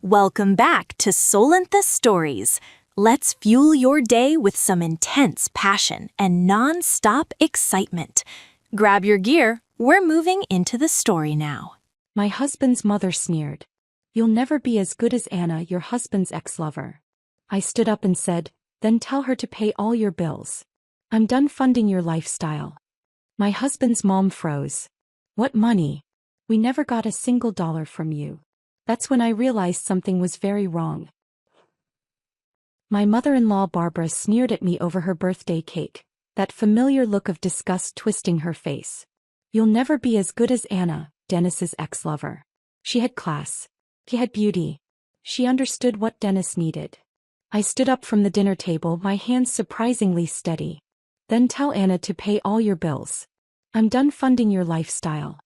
Welcome back to Solentha Stories. Let's fuel your day with some intense passion and non-stop excitement. Grab your gear, we're moving into the story now. My husband's mother sneered. "You'll never be as good as Anna, your husband's ex-lover." I stood up and said, "Then tell her to pay all your bills. I'm done funding your lifestyle." My husband's mom froze. "What money? We never got a single dollar from you." That's when I realized something was very wrong. My mother-in-law Barbara sneered at me over her birthday cake, that familiar look of disgust twisting her face. "You'll never be as good as Anna, Dennis's ex-lover." She had class. She had beauty. She understood what Dennis needed. I stood up from the dinner table, my hands surprisingly steady. "Then tell Anna to pay all your bills. I'm done funding your lifestyle."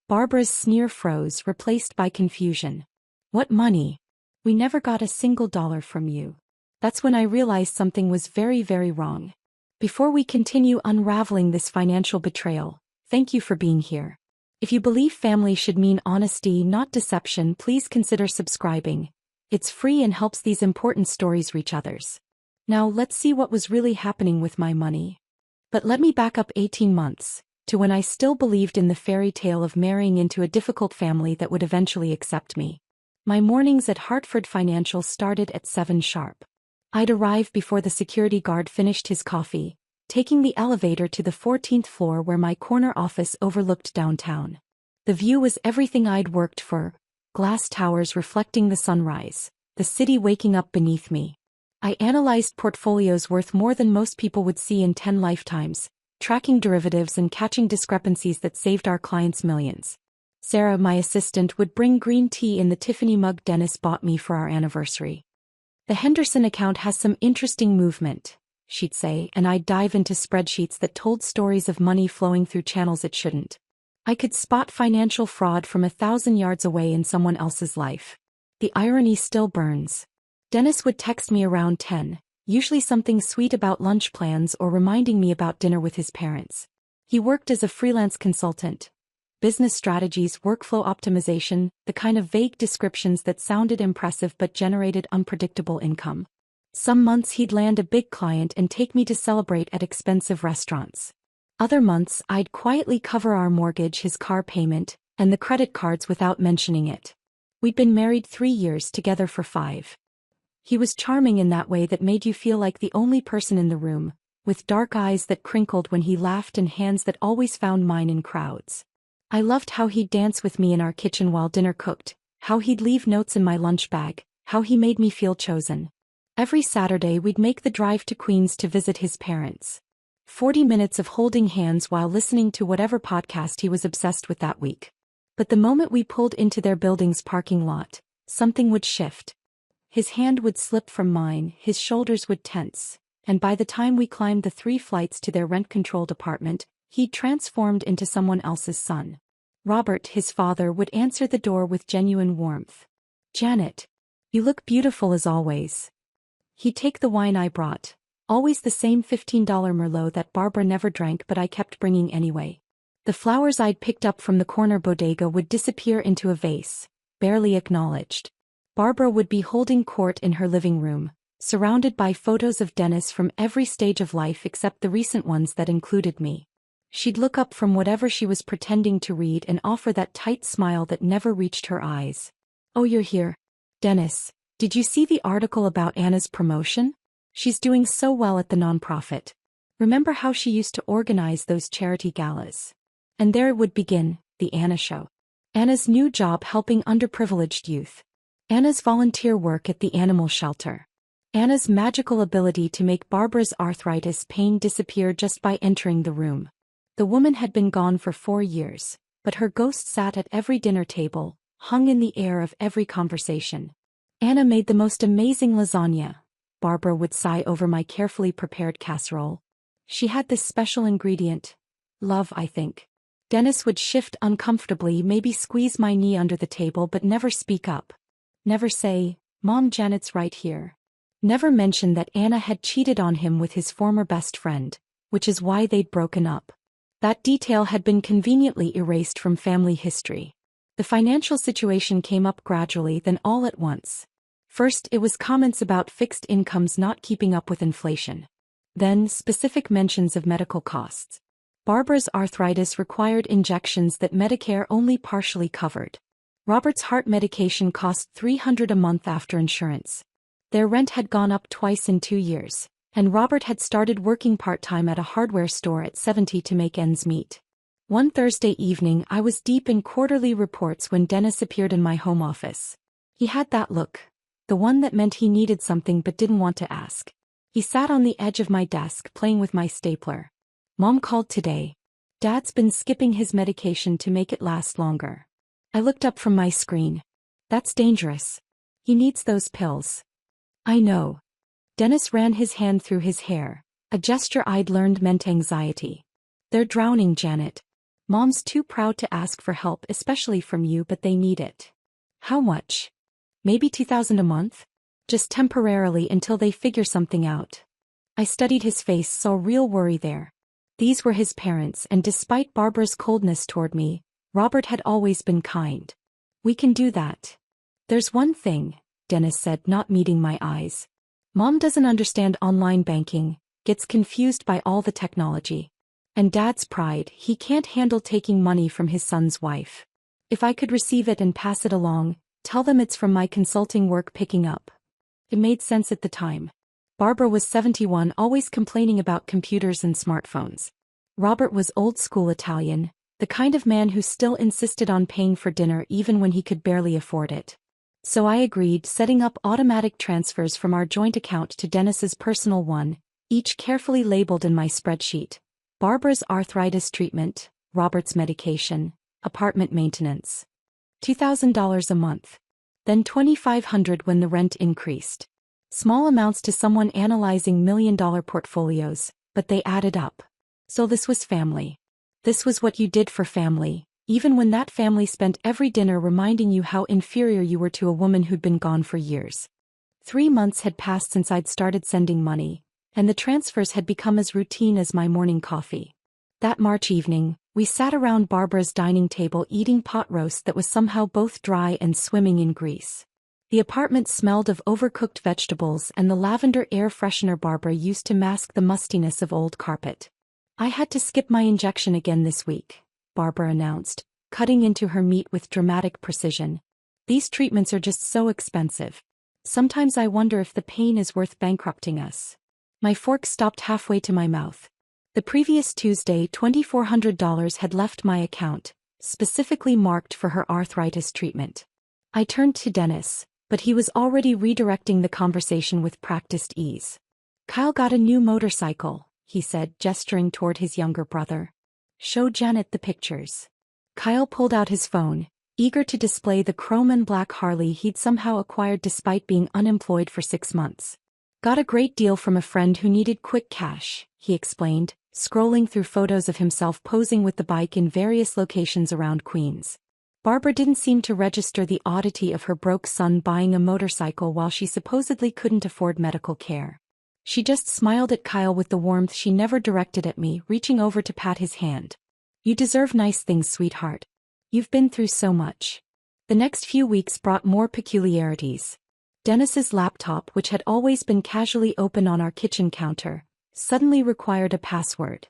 Barbara's sneer froze, replaced by confusion. "What money? We never got a single dollar from you." That's when I realized something was very, very wrong. Before we continue unraveling this financial betrayal, thank you for being here. If you believe family should mean honesty, not deception, please consider subscribing. It's free and helps these important stories reach others. Now let's see what was really happening with my money. But let me back up 18 months, to when I still believed in the fairy tale of marrying into a difficult family that would eventually accept me. My mornings at Hartford Financial started at 7 sharp. I'd arrive before the security guard finished his coffee, taking the elevator to the 14th floor where my corner office overlooked downtown. The view was everything I'd worked for: glass towers reflecting the sunrise, the city waking up beneath me. I analyzed portfolios worth more than most people would see in 10 lifetimes, tracking derivatives and catching discrepancies that saved our clients millions. Sarah, my assistant, would bring green tea in the Tiffany mug Dennis bought me for our anniversary. "The Henderson account has some interesting movement," she'd say, and I'd dive into spreadsheets that told stories of money flowing through channels it shouldn't. I could spot financial fraud from 1,000 yards away in someone else's life. The irony still burns. Dennis would text me around 10, usually something sweet about lunch plans or reminding me about dinner with his parents. He worked as a freelance consultant. Business strategies, workflow optimization, the kind of vague descriptions that sounded impressive but generated unpredictable income. Some months he'd land a big client and take me to celebrate at expensive restaurants. Other months I'd quietly cover our mortgage, his car payment, and the credit cards without mentioning it. We'd been married 3 years, together for 5. He was charming in that way that made you feel like the only person in the room, with dark eyes that crinkled when he laughed and hands that always found mine in crowds. I loved how he'd dance with me in our kitchen while dinner cooked, how he'd leave notes in my lunch bag, how he made me feel chosen. Every Saturday we'd make the drive to Queens to visit his parents. 40 minutes of holding hands while listening to whatever podcast he was obsessed with that week. But the moment we pulled into their building's parking lot, something would shift. His hand would slip from mine, his shoulders would tense, and by the time we climbed the 3 flights to their rent-controlled apartment, he'd transformed into someone else's son. Robert, his father, would answer the door with genuine warmth. "Janet, you look beautiful as always." He'd take the wine I brought, always the same $15 Merlot that Barbara never drank but I kept bringing anyway. The flowers I'd picked up from the corner bodega would disappear into a vase, barely acknowledged. Barbara would be holding court in her living room, surrounded by photos of Dennis from every stage of life except the recent ones that included me. She'd look up from whatever she was pretending to read and offer that tight smile that never reached her eyes. "Oh, you're here. Dennis, did you see the article about Anna's promotion? She's doing so well at the nonprofit. Remember how she used to organize those charity galas?" And there it would begin, the Anna show. Anna's new job helping underprivileged youth. Anna's volunteer work at the animal shelter. Anna's magical ability to make Barbara's arthritis pain disappear just by entering the room. The woman had been gone for 4 years, but her ghost sat at every dinner table, hung in the air of every conversation. "Anna made the most amazing lasagna," Barbara would sigh over my carefully prepared casserole. "She had this special ingredient. Love, I think." Dennis would shift uncomfortably, maybe squeeze my knee under the table but never speak up. Never say, "Mom, Janet's right here." Never mention that Anna had cheated on him with his former best friend, which is why they'd broken up. That detail had been conveniently erased from family history. The financial situation came up gradually, then all at once. First, it was comments about fixed incomes not keeping up with inflation. Then, specific mentions of medical costs. Barbara's arthritis required injections that Medicare only partially covered. Robert's heart medication cost $300 a month after insurance. Their rent had gone up twice in 2 years, and Robert had started working part-time at a hardware store at 70 to make ends meet. One Thursday evening, I was deep in quarterly reports when Dennis appeared in my home office. He had that look, the one that meant he needed something but didn't want to ask. He sat on the edge of my desk playing with my stapler. Mom called today. Dad's been skipping his medication to make it last longer. I looked up from my screen. That's dangerous. He needs those pills. I know. Dennis ran his hand through his hair, a gesture I'd learned meant anxiety. They're drowning, Janet. Mom's too proud to ask for help, especially from you, but they need it. How much? Maybe $2,000 a month? Just temporarily until they figure something out. I studied his face, saw real worry there. These were his parents, and despite Barbara's coldness toward me, Robert had always been kind. We can do that. There's one thing, Dennis said, not meeting my eyes. Mom doesn't understand online banking, gets confused by all the technology. And Dad's pride, he can't handle taking money from his son's wife. If I could receive it and pass it along, tell them it's from my consulting work picking up. It made sense at the time. Barbara was 71, always complaining about computers and smartphones. Robert was old-school Italian, the kind of man who still insisted on paying for dinner even when he could barely afford it. So I agreed, setting up automatic transfers from our joint account to Dennis's personal one, each carefully labeled in my spreadsheet. Barbara's arthritis treatment, Robert's medication, apartment maintenance. $2,000 a month. Then $2,500 when the rent increased. Small amounts to someone analyzing million-dollar portfolios, but they added up. So this was family. This was what you did for family, even when that family spent every dinner reminding you how inferior you were to a woman who'd been gone for years. 3 months had passed since I'd started sending money, and the transfers had become as routine as my morning coffee. That March evening, we sat around Barbara's dining table eating pot roast that was somehow both dry and swimming in grease. The apartment smelled of overcooked vegetables and the lavender air freshener Barbara used to mask the mustiness of old carpet. I had to skip my injection again this week, Barbara announced, cutting into her meat with dramatic precision. These treatments are just so expensive. Sometimes I wonder if the pain is worth bankrupting us. My fork stopped halfway to my mouth. The previous Tuesday, $2,400 had left my account, specifically marked for her arthritis treatment. I turned to Dennis, but he was already redirecting the conversation with practiced ease. Kyle got a new motorcycle, he said, gesturing toward his younger brother. Show Janet the pictures. Kyle pulled out his phone, eager to display the chrome and black Harley he'd somehow acquired despite being unemployed for 6 months. Got a great deal from a friend who needed quick cash, he explained, scrolling through photos of himself posing with the bike in various locations around Queens. Barbara didn't seem to register the oddity of her broke son buying a motorcycle while she supposedly couldn't afford medical care. She just smiled at Kyle with the warmth she never directed at me, reaching over to pat his hand. You deserve nice things, sweetheart. You've been through so much. The next few weeks brought more peculiarities. Dennis's laptop, which had always been casually open on our kitchen counter, suddenly required a password.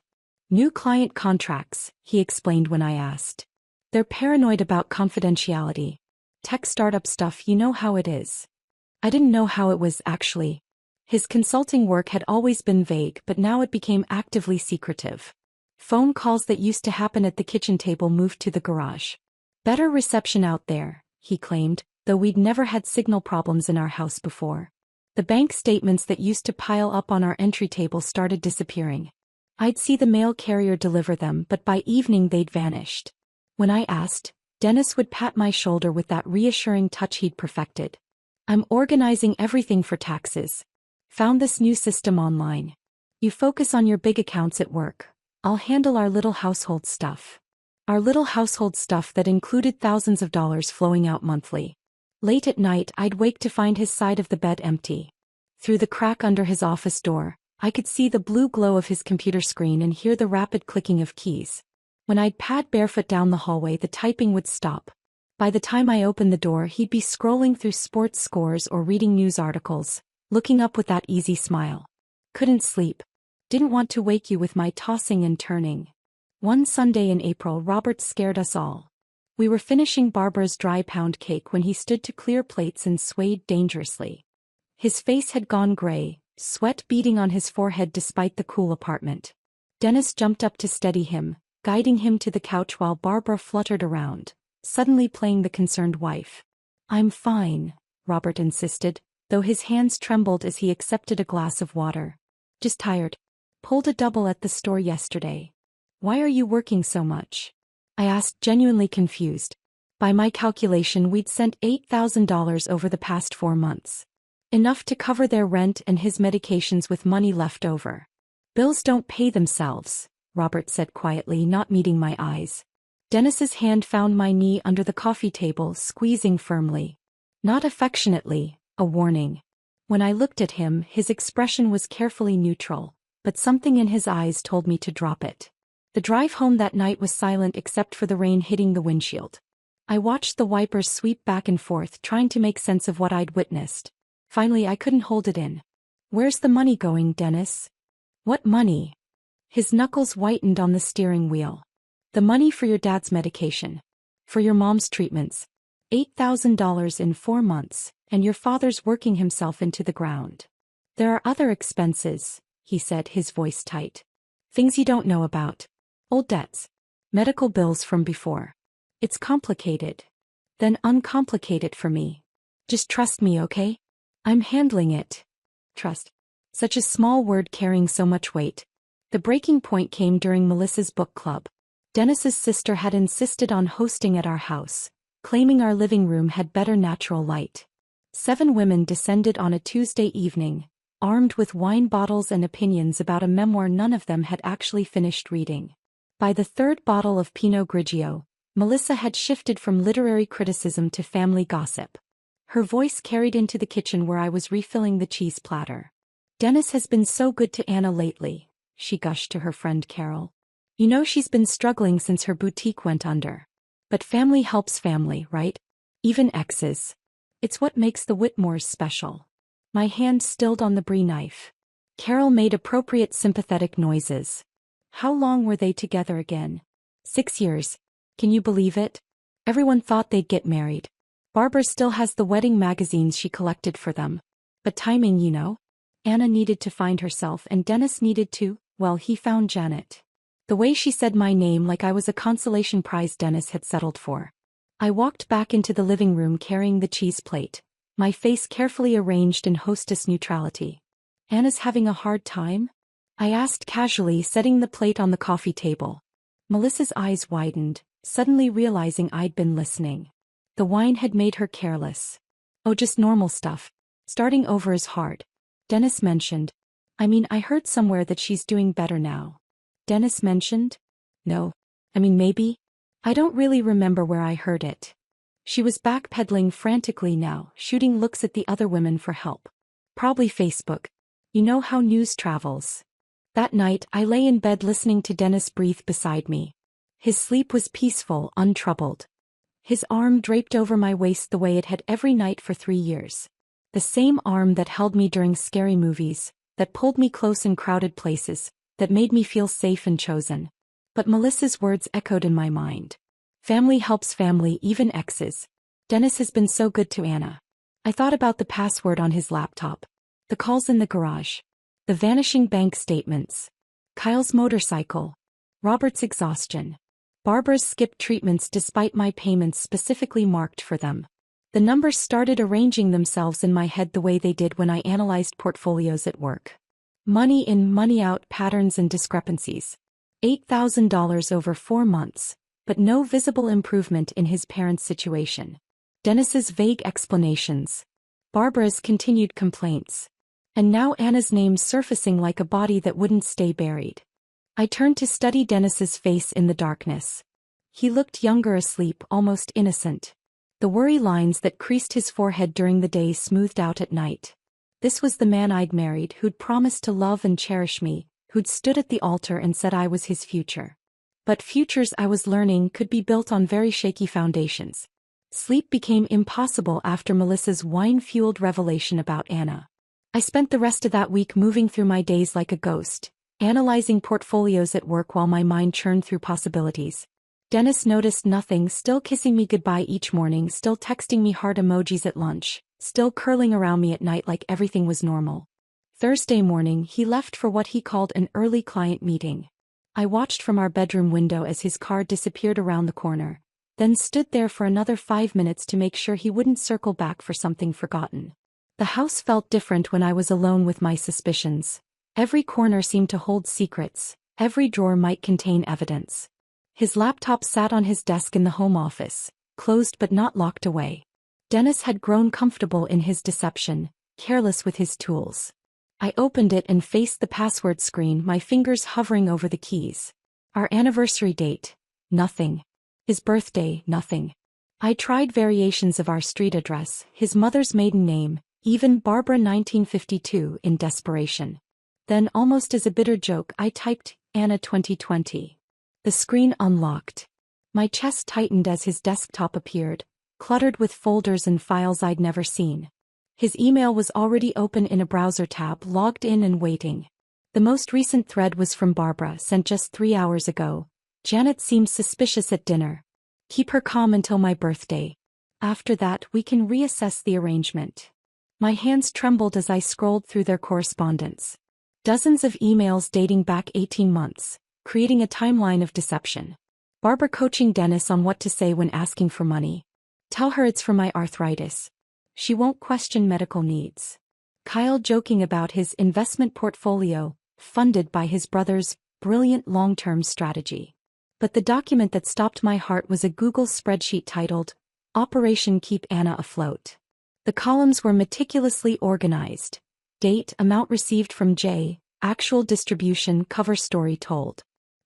New client contracts, he explained when I asked. They're paranoid about confidentiality. Tech startup stuff, you know how it is. I didn't know how it was, actually. His consulting work had always been vague, but now it became actively secretive. Phone calls that used to happen at the kitchen table moved to the garage. Better reception out there, he claimed, though we'd never had signal problems in our house before. The bank statements that used to pile up on our entry table started disappearing. I'd see the mail carrier deliver them, but by evening they'd vanished. When I asked, Dennis would pat my shoulder with that reassuring touch he'd perfected. I'm organizing everything for taxes. Found this new system online. You focus on your big accounts at work. I'll handle our little household stuff. Our little household stuff that included thousands of dollars flowing out monthly. Late at night, I'd wake to find his side of the bed empty. Through the crack under his office door, I could see the blue glow of his computer screen and hear the rapid clicking of keys. When I'd pad barefoot down the hallway, the typing would stop. By the time I opened the door, he'd be scrolling through sports scores or reading news articles, looking up with that easy smile. Couldn't sleep. Didn't want to wake you with my tossing and turning. One Sunday in April, Robert scared us all. We were finishing Barbara's dry pound cake when he stood to clear plates and swayed dangerously. His face had gone gray, sweat beading on his forehead despite the cool apartment. Dennis jumped up to steady him, guiding him to the couch while Barbara fluttered around, suddenly playing the concerned wife. "I'm fine," Robert insisted, though his hands trembled as he accepted a glass of water. "Just tired. Pulled a double at the store yesterday." "Why are you working so much?" I asked, genuinely confused. By my calculation, we'd sent $8,000 over the past 4 months. Enough to cover their rent and his medications with money left over. "Bills don't pay themselves," Robert said quietly, not meeting my eyes. Dennis's hand found my knee under the coffee table, squeezing firmly. Not affectionately, a warning. When I looked at him, his expression was carefully neutral, but something in his eyes told me to drop it. The drive home that night was silent except for the rain hitting the windshield. I watched the wipers sweep back and forth, trying to make sense of what I'd witnessed. Finally, I couldn't hold it in. "Where's the money going, Dennis?" "What money?" His knuckles whitened on the steering wheel. "The money for your dad's medication. For your mom's treatments. $8,000 in 4 months, and your father's working himself into the ground. There are other expenses," he said, his voice tight. "Things you don't know about. Old debts. Medical bills from before. It's complicated. Then uncomplicate it for me. Just trust me, okay? I'm handling it." Trust. Such a small word carrying so much weight. The breaking point came during Melissa's book club. Dennis's sister had insisted on hosting at our house, claiming our living room had better natural light. 7 women descended on a Tuesday evening, armed with wine bottles and opinions about a memoir none of them had actually finished reading. By the 3rd bottle of Pinot Grigio, Melissa had shifted from literary criticism to family gossip. Her voice carried into the kitchen where I was refilling the cheese platter. "Dennis has been so good to Anna lately," she gushed to her friend Carol. "You know she's been struggling since her boutique went under. But family helps family, right? Even exes. It's what makes the Whitmores special." My hand stilled on the brie knife. Carol made appropriate sympathetic noises. "How long were they together again?" 6 years. Can you believe it? Everyone thought they'd get married. Barbara still has the wedding magazines she collected for them. But timing, you know? Anna needed to find herself and Dennis needed to, well, he found Janet. The way she said my name like I was a consolation prize Dennis had settled for. I walked back into the living room carrying the cheese plate, my face carefully arranged in hostess neutrality. "Anna's having a hard time?" I asked casually, setting the plate on the coffee table. Melissa's eyes widened, suddenly realizing I'd been listening. The wine had made her careless. "Oh, just normal stuff. Starting over is hard." Dennis mentioned. I heard somewhere that she's doing better now." Dennis mentioned? "No. Maybe. I don't really remember where I heard it." She was backpedaling frantically now, shooting looks at the other women for help. "Probably Facebook. You know how news travels." That night, I lay in bed listening to Dennis breathe beside me. His sleep was peaceful, untroubled. His arm draped over my waist the way it had every night for 3 years. The same arm that held me during scary movies, that pulled me close in crowded places, that made me feel safe and chosen. But Melissa's words echoed in my mind. Family helps family, even exes. Dennis has been so good to Anna. I thought about the password on his laptop. The calls in the garage. The vanishing bank statements. Kyle's motorcycle. Robert's exhaustion. Barbara's skipped treatments despite my payments specifically marked for them. The numbers started arranging themselves in my head the way they did when I analyzed portfolios at work. Money in, money out patterns and discrepancies. $8,000 over 4 months, but no visible improvement in his parents' situation. Dennis's vague explanations. Barbara's continued complaints. And now Anna's name surfacing like a body that wouldn't stay buried. I turned to study Dennis's face in the darkness. He looked younger, asleep, almost innocent. The worry lines that creased his forehead during the day smoothed out at night. This was the man I'd married, who'd promised to love and cherish me, who'd stood at the altar and said I was his future. But futures, I was learning, could be built on very shaky foundations. Sleep became impossible after Melissa's wine-fueled revelation about Anna. I spent the rest of that week moving through my days like a ghost, analyzing portfolios at work while my mind churned through possibilities. Dennis noticed nothing, still kissing me goodbye each morning, still texting me heart emojis at lunch, still curling around me at night like everything was normal. Thursday morning, he left for what he called an early client meeting. I watched from our bedroom window as his car disappeared around the corner, then stood there for another 5 minutes to make sure he wouldn't circle back for something forgotten. The house felt different when I was alone with my suspicions. Every corner seemed to hold secrets, every drawer might contain evidence. His laptop sat on his desk in the home office, closed but not locked away. Dennis had grown comfortable in his deception, careless with his tools. I opened it and faced the password screen, my fingers hovering over the keys. Our anniversary date? Nothing. His birthday? Nothing. I tried variations of our street address, his mother's maiden name, even Barbara 1952 in desperation. Then, almost as a bitter joke, I typed, Anna 2020. The screen unlocked. My chest tightened as his desktop appeared, cluttered with folders and files I'd never seen. His email was already open in a browser tab, logged in and waiting. The most recent thread was from Barbara, sent just 3 hours ago. Janet seems suspicious at dinner. Keep her calm until my birthday. After that, we can reassess the arrangement. My hands trembled as I scrolled through their correspondence. Dozens of emails dating back 18 months, creating a timeline of deception. Barbara coaching Dennis on what to say when asking for money. Tell her it's for my arthritis. She won't question medical needs. Kyle joking about his investment portfolio, funded by his brother's brilliant long-term strategy. But the document that stopped my heart was a Google spreadsheet titled, Operation Keep Anna Afloat. The columns were meticulously organized. Date, amount received from J, actual distribution, cover story told.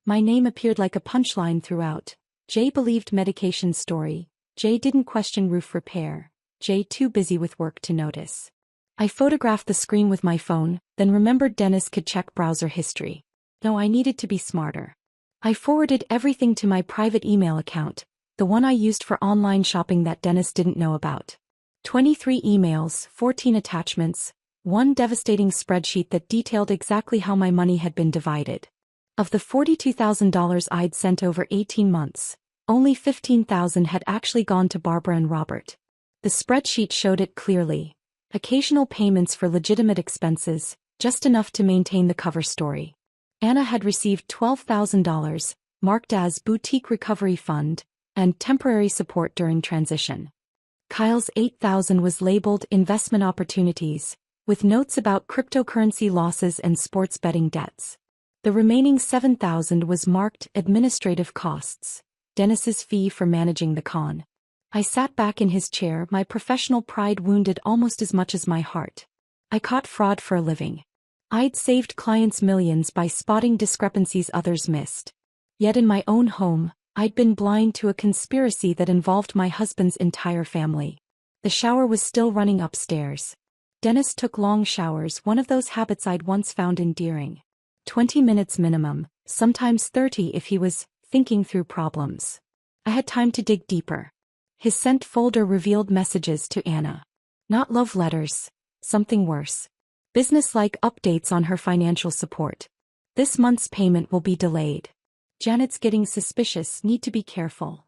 My name appeared like a punchline throughout. J believed medication story. J didn't question roof repair. J too busy with work to notice. I photographed the screen with my phone, then remembered Dennis could check browser history. No, I needed to be smarter. I forwarded everything to my private email account, the one I used for online shopping that Dennis didn't know about. 23 emails, 14 attachments, one devastating spreadsheet that detailed exactly how my money had been divided. Of the $42,000 I'd sent over 18 months, only $15,000 had actually gone to Barbara and Robert. The spreadsheet showed it clearly. Occasional payments for legitimate expenses, just enough to maintain the cover story. Anna had received $12,000, marked as Boutique Recovery Fund, and temporary support during transition. Kyle's $8,000 was labeled Investment Opportunities, with notes about cryptocurrency losses and sports betting debts. The remaining $7,000 was marked Administrative Costs, Dennis's fee for managing the con. I sat back in his chair, my professional pride wounded almost as much as my heart. I caught fraud for a living. I'd saved clients millions by spotting discrepancies others missed. Yet in my own home, I'd been blind to a conspiracy that involved my husband's entire family. The shower was still running upstairs. Dennis took long showers, one of those habits I'd once found endearing. 20 minutes minimum, sometimes 30 if he was thinking through problems. I had time to dig deeper. His sent folder revealed messages to Anna. Not love letters, something worse. Business-like updates on her financial support. This month's payment will be delayed. Janet's getting suspicious, need to be careful.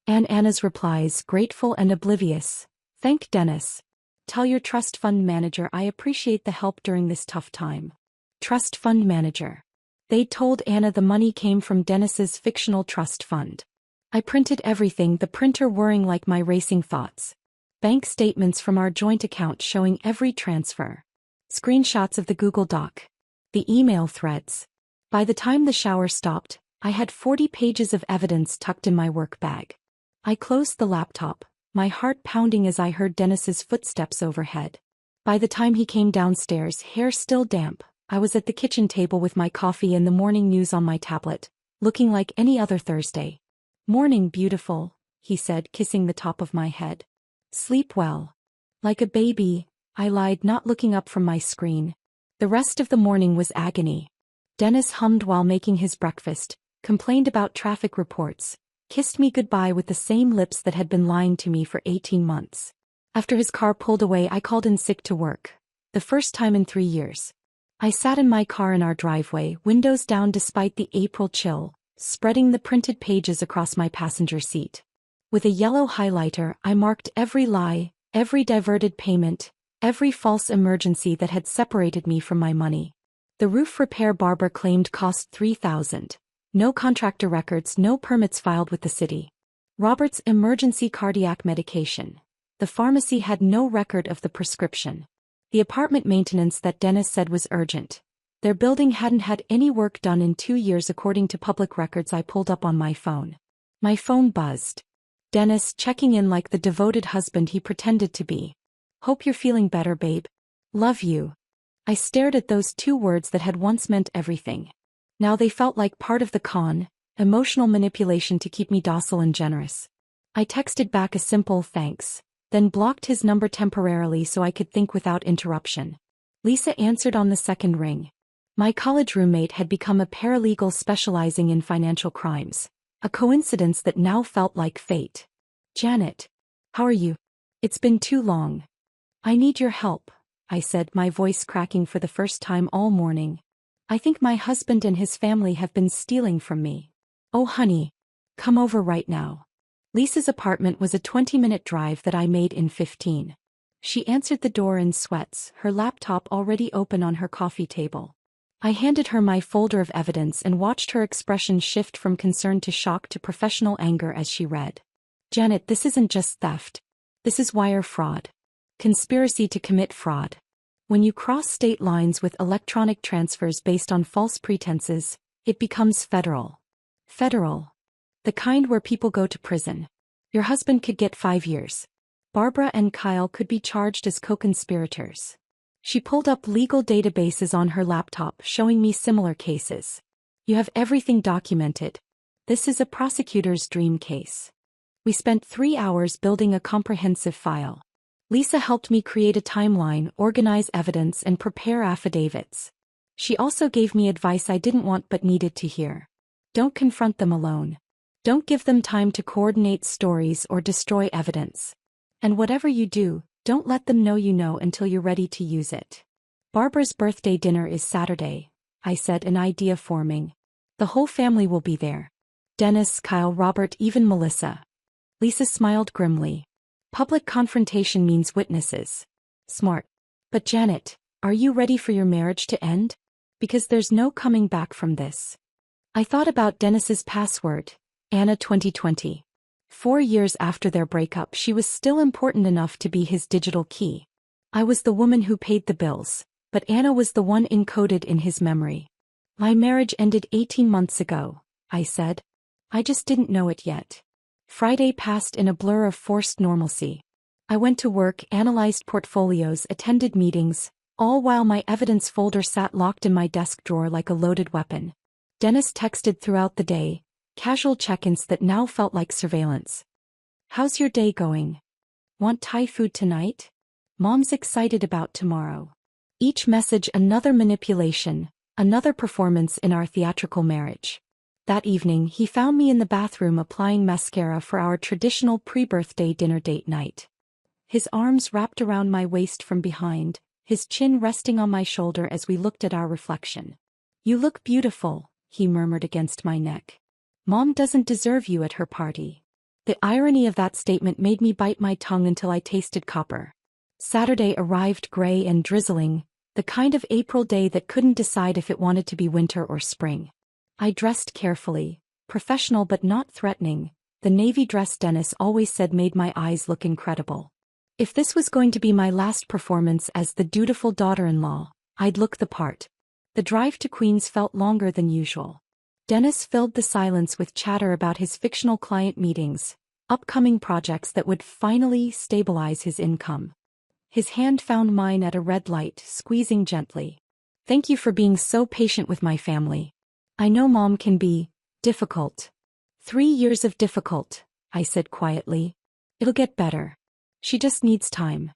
And Anna's replies, grateful and oblivious. Thank Dennis. Tell your trust fund manager I appreciate the help during this tough time. Trust fund manager. They told Anna the money came from Dennis's fictional trust fund. I printed everything, the printer whirring like my racing thoughts. Bank statements from our joint account showing every transfer. Screenshots of the Google Doc. The email threads. By the time the shower stopped, I had 40 pages of evidence tucked in my work bag. I closed the laptop, my heart pounding as I heard Dennis's footsteps overhead. By the time he came downstairs, hair still damp, I was at the kitchen table with my coffee and the morning news on my tablet, looking like any other Thursday. Morning, beautiful, he said, kissing the top of my head. Sleep well. Like a baby, I lied, not looking up from my screen. The rest of the morning was agony. Dennis hummed while making his breakfast, complained about traffic reports, kissed me goodbye with the same lips that had been lying to me for 18 months. After his car pulled away, I called in sick to work. The first time in 3 years. I sat in my car in our driveway, windows down despite the April chill, spreading the printed pages across my passenger seat. With a yellow highlighter, I marked every lie, every diverted payment, every false emergency that had separated me from my money. The roof repair Barbara claimed cost $3,000. No contractor records, no permits filed with the city. Robert's emergency cardiac medication. The pharmacy had no record of the prescription. The apartment maintenance that Dennis said was urgent. Their building hadn't had any work done in 2 years according to public records I pulled up on my phone. My phone buzzed. Dennis checking in like the devoted husband he pretended to be. Hope you're feeling better, babe. Love you. I stared at those 2 words that had once meant everything. Now they felt like part of the con, emotional manipulation to keep me docile and generous. I texted back a simple thanks, then blocked his number temporarily so I could think without interruption. Lisa answered on the second ring. My college roommate had become a paralegal specializing in financial crimes. A coincidence that now felt like fate. Janet. How are you? It's been too long. I need your help, I said, my voice cracking for the first time all morning. I think my husband and his family have been stealing from me. Oh honey. Come over right now. Lisa's apartment was a 20-minute drive that I made in 15. She answered the door in sweats, her laptop already open on her coffee table. I handed her my folder of evidence and watched her expression shift from concern to shock to professional anger as she read. Janet, this isn't just theft. This is wire fraud. Conspiracy to commit fraud. When you cross state lines with electronic transfers based on false pretenses, it becomes federal. Federal. The kind where people go to prison. Your husband could get 5 years. Barbara and Kyle could be charged as co-conspirators. She pulled up legal databases on her laptop showing me similar cases. You have everything documented. This is a prosecutor's dream case. We spent 3 hours building a comprehensive file. Lisa helped me create a timeline, organize evidence, and prepare affidavits. She also gave me advice I didn't want but needed to hear. Don't confront them alone. Don't give them time to coordinate stories or destroy evidence. And whatever you do, don't let them know you know until you're ready to use it. Barbara's birthday dinner is Saturday, I said, an idea forming. The whole family will be there. Dennis, Kyle, Robert, even Melissa. Lisa smiled grimly. Public confrontation means witnesses. Smart. But Janet, are you ready for your marriage to end? Because there's no coming back from this. I thought about Dennis's password, Anna 2020. 4 years after their breakup, she was still important enough to be his digital key. I was the woman who paid the bills, but Anna was the one encoded in his memory. My marriage ended 18 months ago, I said. I just didn't know it yet. Friday passed in a blur of forced normalcy. I went to work, analyzed portfolios, attended meetings, all while my evidence folder sat locked in my desk drawer like a loaded weapon. Dennis texted throughout the day, casual check-ins that now felt like surveillance. How's your day going? Want Thai food tonight? Mom's excited about tomorrow. Each message another manipulation, another performance in our theatrical marriage. That evening, he found me in the bathroom applying mascara for our traditional pre-birthday dinner date night. His arms wrapped around my waist from behind, his chin resting on my shoulder as we looked at our reflection. You look beautiful, he murmured against my neck. Mom doesn't deserve you at her party. The irony of that statement made me bite my tongue until I tasted copper. Saturday arrived gray and drizzling, the kind of April day that couldn't decide if it wanted to be winter or spring. I dressed carefully, professional but not threatening, the navy dress Dennis always said made my eyes look incredible. If this was going to be my last performance as the dutiful daughter-in-law, I'd look the part. The drive to Queens felt longer than usual. Dennis filled the silence with chatter about his fictional client meetings, upcoming projects that would finally stabilize his income. His hand found mine at a red light, squeezing gently. Thank you for being so patient with my family. I know Mom can be difficult. 3 years of difficult, I said quietly. It'll get better. She just needs time.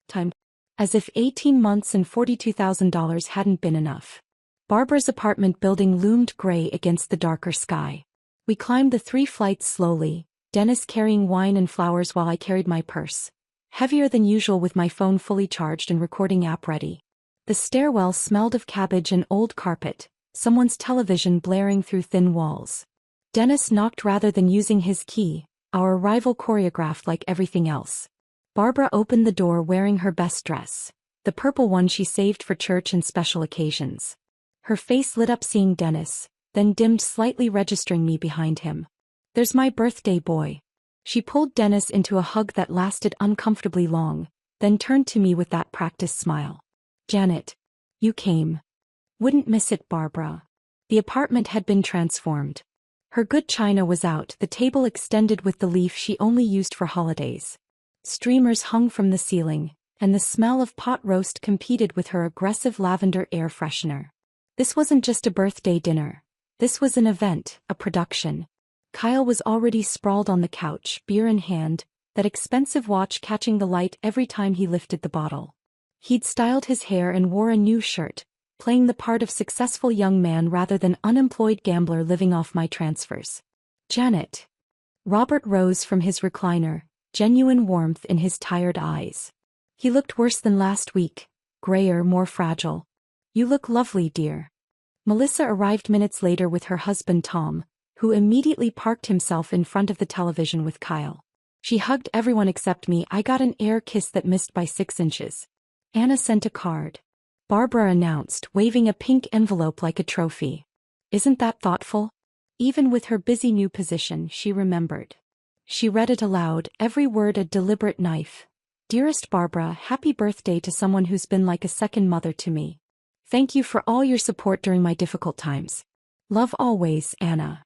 Time. As if 18 months and $42,000 hadn't been enough. Barbara's apartment building loomed gray against the darker sky. We climbed the 3 flights slowly, Dennis carrying wine and flowers while I carried my purse, heavier than usual with my phone fully charged and recording app ready. The stairwell smelled of cabbage and old carpet, someone's television blaring through thin walls. Dennis knocked rather than using his key, our arrival choreographed like everything else. Barbara opened the door wearing her best dress, the purple one she saved for church and special occasions. Her face lit up seeing Dennis, then dimmed slightly registering me behind him. "There's my birthday boy." She pulled Dennis into a hug that lasted uncomfortably long, then turned to me with that practiced smile. "Janet, you came. Wouldn't miss it, Barbara." The apartment had been transformed. Her good china was out, the table extended with the leaf she only used for holidays. Streamers hung from the ceiling, and the smell of pot roast competed with her aggressive lavender air freshener. This wasn't just a birthday dinner. This was an event, a production. Kyle was already sprawled on the couch, beer in hand, that expensive watch catching the light every time he lifted the bottle. He'd styled his hair and wore a new shirt, playing the part of successful young man rather than unemployed gambler living off my transfers. "Janet." Robert rose from his recliner, genuine warmth in his tired eyes. He looked worse than last week, grayer, more fragile. "You look lovely, dear." Melissa arrived minutes later with her husband Tom, who immediately parked himself in front of the television with Kyle. She hugged everyone except me. I got an air kiss that missed by 6 inches. "Anna sent a card," Barbara announced, waving a pink envelope like a trophy. "Isn't that thoughtful?" Even with her busy new position, she remembered. She read it aloud, every word a deliberate knife. "Dearest Barbara, happy birthday to someone who's been like a second mother to me. Thank you for all your support during my difficult times. Love always, Anna."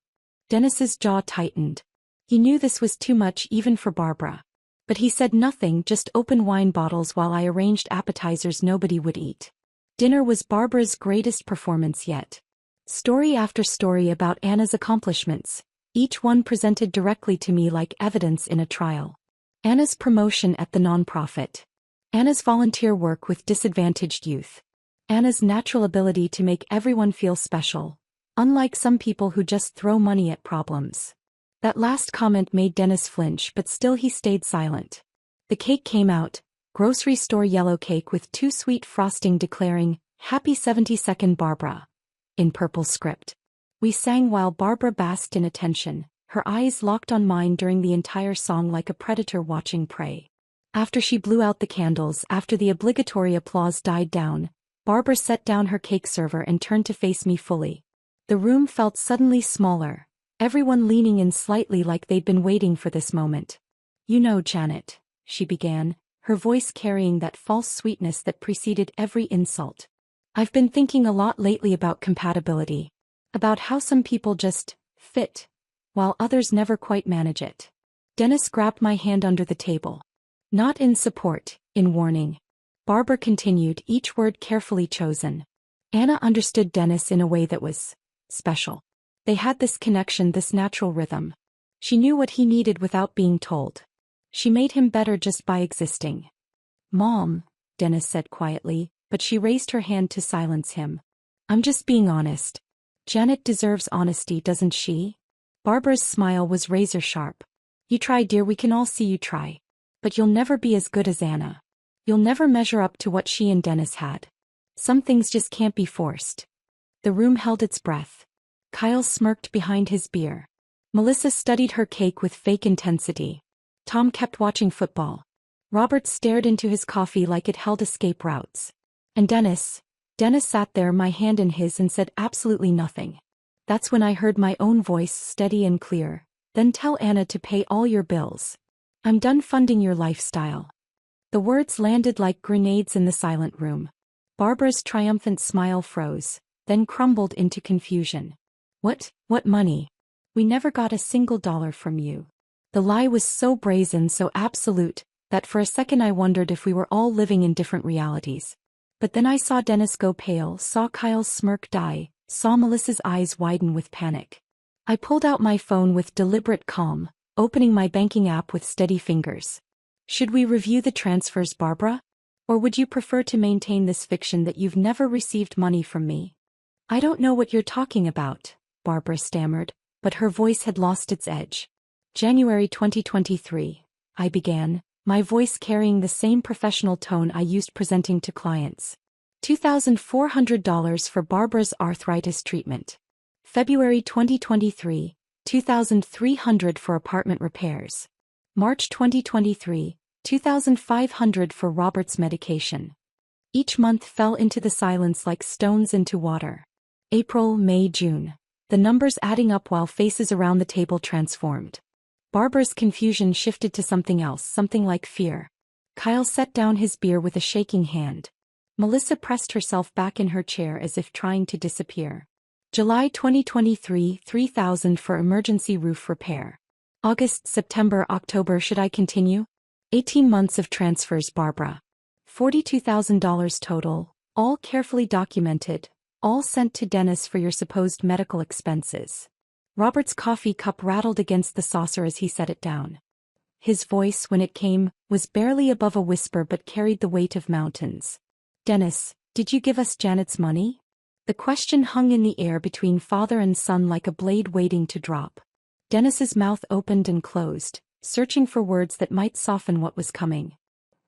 Dennis's jaw tightened. He knew this was too much even for Barbara. But he said nothing, just opened wine bottles while I arranged appetizers nobody would eat. Dinner was Barbara's greatest performance yet. Story after story about Anna's accomplishments, each one presented directly to me like evidence in a trial. Anna's promotion at the nonprofit. Anna's volunteer work with disadvantaged youth. Anna's natural ability to make everyone feel special, unlike some people who just throw money at problems. That last comment made Dennis flinch, but still he stayed silent. The cake came out, grocery store yellow cake with too sweet frosting declaring, "Happy 72nd Barbara," in purple script. We sang while Barbara basked in attention, her eyes locked on mine during the entire song like a predator watching prey. After she blew out the candles, after the obligatory applause died down, Barbara set down her cake server and turned to face me fully. The room felt suddenly smaller, everyone leaning in slightly like they'd been waiting for this moment. "You know, Janet," she began, her voice carrying that false sweetness that preceded every insult. "I've been thinking a lot lately about compatibility. About how some people just fit, while others never quite manage it." Dennis grabbed my hand under the table. Not in support, in warning. Barbara continued, each word carefully chosen. Anna understood Dennis in a way that was special. They had this connection, this natural rhythm. She knew what he needed without being told. She made him better just by existing. "Mom," Dennis said quietly, but she raised her hand to silence him. "I'm just being honest. Janet deserves honesty, doesn't she?" Barbara's smile was razor sharp. "You try, dear, we can all see you try. But you'll never be as good as Anna. You'll never measure up to what she and Dennis had. Some things just can't be forced." The room held its breath. Kyle smirked behind his beer. Melissa studied her cake with fake intensity. Tom kept watching football. Robert stared into his coffee like it held escape routes. And Dennis sat there, my hand in his, and said absolutely nothing. That's when I heard my own voice, steady and clear. "Then tell Anna to pay all your bills. I'm done funding your lifestyle." The words landed like grenades in the silent room. Barbara's triumphant smile froze, then crumbled into confusion. What money? We never got a single dollar from you." The lie was so brazen, so absolute, that for a second I wondered if we were all living in different realities. But then I saw Dennis go pale, saw Kyle's smirk die, saw Melissa's eyes widen with panic. I pulled out my phone with deliberate calm, opening my banking app with steady fingers. "Should we review the transfers, Barbara? Or would you prefer to maintain this fiction that you've never received money from me?" "I don't know what you're talking about," Barbara stammered. but her voice had lost its edge. January 2023, I began, my voice carrying the same professional tone I used presenting to clients. $2,400 for Barbara's arthritis treatment. February 2023, $2,300 for apartment repairs. March 2023, $2,500 for Robert's medication. Each month fell into the silence like stones into water. April, May, June. The numbers adding up while faces around the table transformed. Barbara's confusion shifted to something else, something like fear. Kyle set down his beer with a shaking hand. Melissa pressed herself back in her chair as if trying to disappear. July 2023, $3,000 for emergency roof repair. August, September, October, should I continue? 18 months of transfers, Barbara. $42,000 total, all carefully documented, all sent to Dennis for your supposed medical expenses. Robert's coffee cup rattled against the saucer as he set it down. His voice, when it came, was barely above a whisper but carried the weight of mountains. Dennis, did you give us Janet's money? The question hung in the air between father and son like a blade waiting to drop. Dennis's mouth opened and closed, searching for words that might soften what was coming.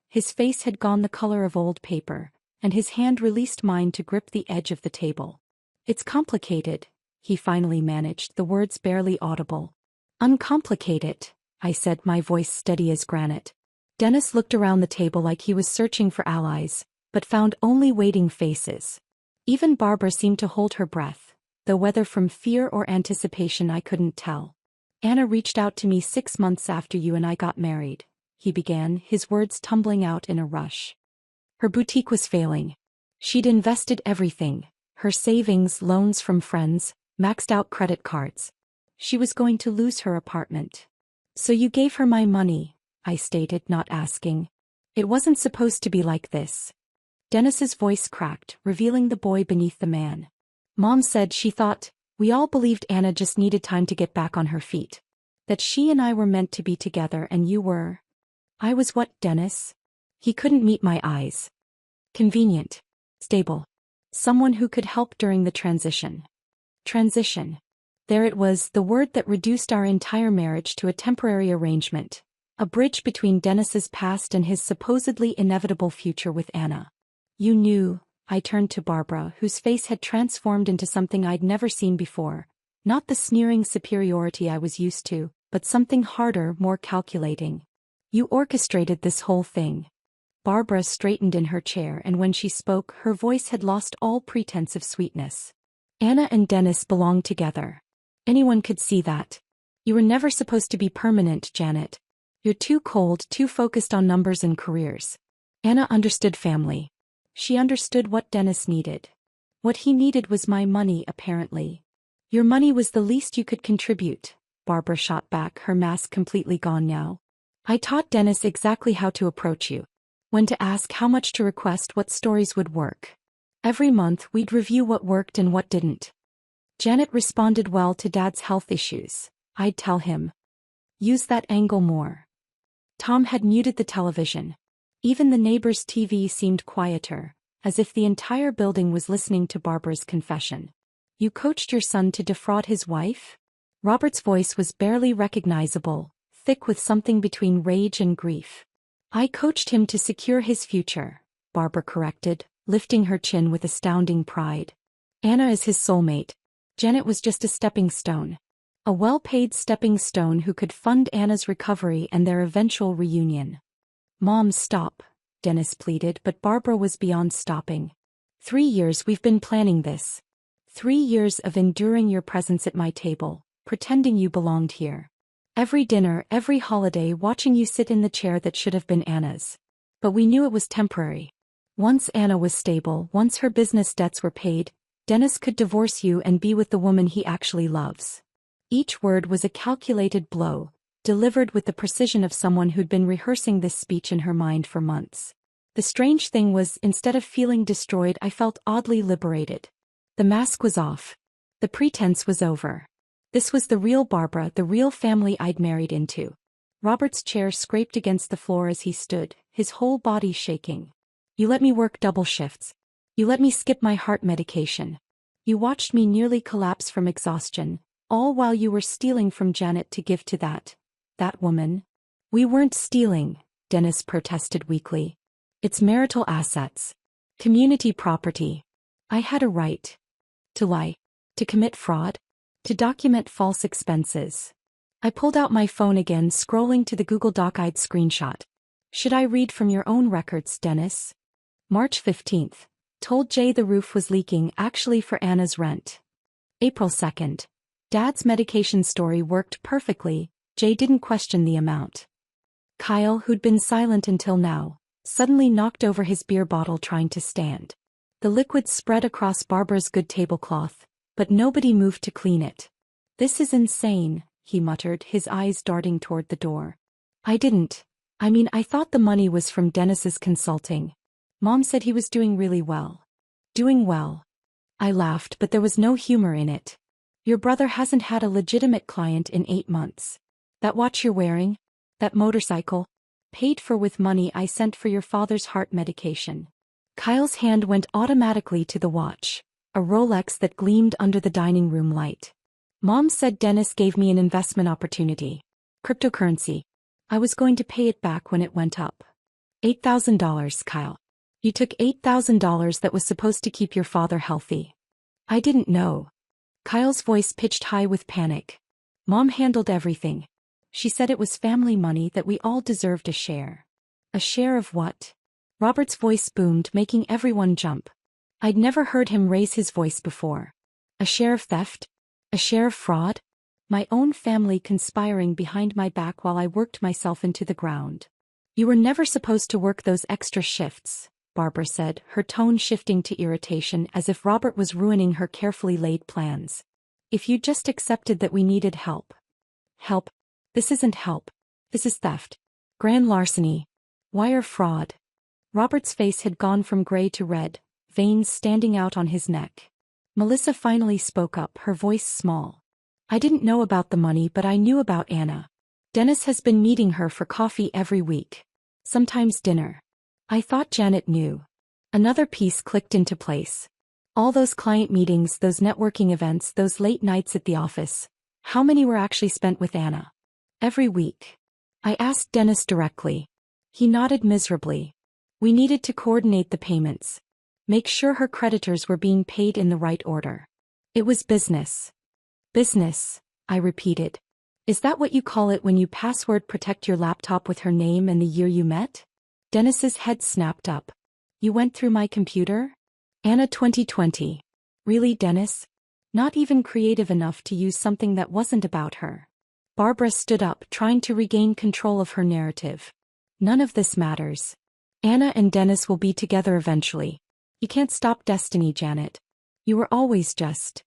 His face had gone the color of old paper, and his hand released mine to grip the edge of the table. It's complicated, he finally managed, the words barely audible. Uncomplicate it, I said, my voice steady as granite. Dennis looked around the table like he was searching for allies, but found only waiting faces. Even Barbara seemed to hold her breath, though whether from fear or anticipation I couldn't tell. Anna reached out to me 6 months after you and I got married, he began, his words tumbling out in a rush. Her boutique was failing. She'd invested everything, her savings, loans from friends, maxed out credit cards. She was going to lose her apartment. So you gave her my money, I stated, not asking. It wasn't supposed to be like this. Dennis's voice cracked, revealing the boy beneath the man. Mom said she thought, we all believed Anna just needed time to get back on her feet. That she and I were meant to be together and you were. I was what, Dennis? He couldn't meet my eyes. Convenient. Stable. Someone who could help during the transition. Transition. There it was, the word that reduced our entire marriage to a temporary arrangement. A bridge between Dennis's past and his supposedly inevitable future with Anna. You knew, I turned to Barbara, whose face had transformed into something I'd never seen before. Not the sneering superiority I was used to, but something harder, more calculating. You orchestrated this whole thing. Barbara straightened in her chair, and when she spoke, her voice had lost all pretense of sweetness. Anna and Dennis belonged together. Anyone could see that. You were never supposed to be permanent, Janet. You're too cold, too focused on numbers and careers. Anna understood family. She understood what Dennis needed. What he needed was my money, apparently. Your money was the least you could contribute, Barbara shot back, her mask completely gone now. I taught Dennis exactly how to approach you. When to ask, how much to request, what stories would work. Every month we'd review what worked and what didn't. Janet responded well to Dad's health issues. I'd tell him. Use that angle more. Tom had muted the television. Even the neighbor's TV seemed quieter, as if the entire building was listening to Barbara's confession. You coached your son to defraud his wife? Robert's voice was barely recognizable, thick with something between rage and grief. I coached him to secure his future, Barbara corrected, lifting her chin with astounding pride. Anna is his soulmate. Janet was just a stepping stone. A well-paid stepping stone who could fund Anna's recovery and their eventual reunion. Mom, stop, Dennis pleaded, but Barbara was beyond stopping. 3 years we've been planning this. 3 years of enduring your presence at my table, pretending you belonged here. Every dinner, every holiday, watching you sit in the chair that should have been Anna's. But we knew it was temporary. Once Anna was stable, once her business debts were paid, Dennis could divorce you and be with the woman he actually loves. Each word was a calculated blow, delivered with the precision of someone who'd been rehearsing this speech in her mind for months. The strange thing was, instead of feeling destroyed, I felt oddly liberated. The mask was off. The pretense was over. This was the real Barbara, the real family I'd married into. Robert's chair scraped against the floor as he stood, his whole body shaking. You let me work double shifts. You let me skip my heart medication. You watched me nearly collapse from exhaustion, All while you were stealing from Janet to give to that woman. We weren't stealing, Dennis protested weakly. It's marital assets. Community property. I had a right. To lie. To commit fraud. To document false expenses. I pulled out my phone again, scrolling to the Google Doc I'd screenshot. Should I read from your own records, Dennis? March 15th. Told Jay the roof was leaking, actually for Anna's rent. April 2nd. Dad's medication story worked perfectly. Jay didn't question the amount. Kyle, who'd been silent until now, suddenly knocked over his beer bottle trying to stand. The liquid spread across Barbara's good tablecloth, but nobody moved to clean it. This is insane, he muttered, his eyes darting toward the door. I thought the money was from Dennis's consulting. Mom said he was doing really well. Doing well. I laughed, but there was no humor in it. Your brother hasn't had a legitimate client in 8 months. That watch you're wearing? That motorcycle? Paid for with money I sent for your father's heart medication. Kyle's hand went automatically to the watch, a Rolex that gleamed under the dining room light. Mom said Dennis gave me an investment opportunity. Cryptocurrency. I was going to pay it back when it went up. $8,000, Kyle. You took $8,000 that was supposed to keep your father healthy. I didn't know. Kyle's voice pitched high with panic. Mom handled everything. She said it was family money that we all deserved a share. A share of what? Robert's voice boomed, making everyone jump. I'd never heard him raise his voice before. A share of theft? A share of fraud? My own family conspiring behind my back while I worked myself into the ground. You were never supposed to work those extra shifts, Barbara said, her tone shifting to irritation as if Robert was ruining her carefully laid plans. If you just accepted that we needed help. Help? This isn't help. This is theft. Grand larceny. Wire fraud. Robert's face had gone from gray to red, veins standing out on his neck. Melissa finally spoke up, her voice small. I didn't know about the money, but I knew about Anna. Dennis has been meeting her for coffee every week. Sometimes dinner. I thought Janet knew. Another piece clicked into place. All those client meetings, those networking events, those late nights at the office. How many were actually spent with Anna? Every week. I asked Dennis directly. He nodded miserably. We needed to coordinate the payments. Make sure her creditors were being paid in the right order. It was business. Business, I repeated. Is that what you call it when you password protect your laptop with her name and the year you met? Dennis's head snapped up. You went through my computer? Anna 2020. Really, Dennis? Not even creative enough to use something that wasn't about her. Barbara stood up, trying to regain control of her narrative. None of this matters. Anna and Dennis will be together eventually. You can't stop destiny, Janet. You were always just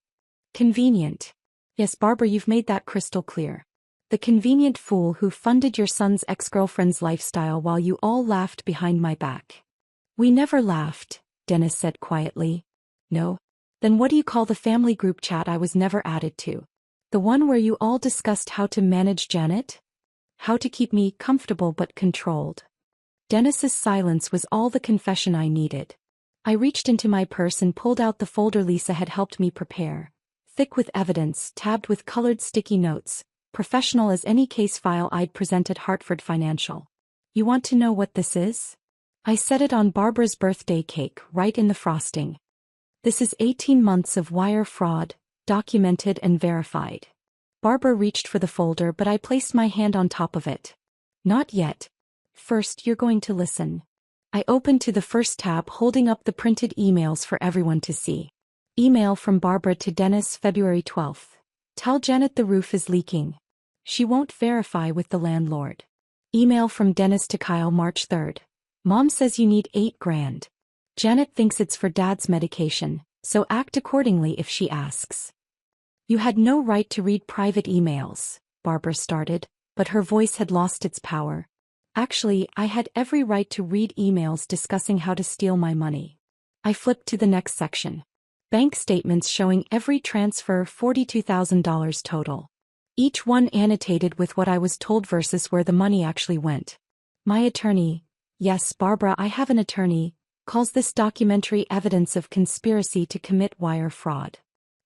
convenient. Yes, Barbara, you've made that crystal clear. The convenient fool who funded your son's ex-girlfriend's lifestyle while you all laughed behind my back. We never laughed, Dennis said quietly. No? Then what do you call the family group chat I was never added to? The one where you all discussed how to manage Janet? How to keep me comfortable but controlled. Dennis's silence was all the confession I needed. I reached into my purse and pulled out the folder Lisa had helped me prepare. Thick with evidence, tabbed with colored sticky notes, professional as any case file I'd present at Hartford Financial. You want to know what this is? I set it on Barbara's birthday cake, right in the frosting. This is 18 months of wire fraud, documented and verified. Barbara reached for the folder, but I placed my hand on top of it. Not yet. First, you're going to listen. I opened to the first tab, holding up the printed emails for everyone to see. Email from Barbara to Dennis, February 12th. Tell Janet the roof is leaking. She won't verify with the landlord. Email from Dennis to Kyle, March 3rd. Mom says you need $8,000. Janet thinks it's for Dad's medication, so act accordingly if she asks. You had no right to read private emails, Barbara started, but her voice had lost its power. Actually, I had every right to read emails discussing how to steal my money. I flipped to the next section. Bank statements showing every transfer, $42,000 total. Each one annotated with what I was told versus where the money actually went. My attorney, yes, Barbara, I have an attorney, calls this documentary evidence of conspiracy to commit wire fraud.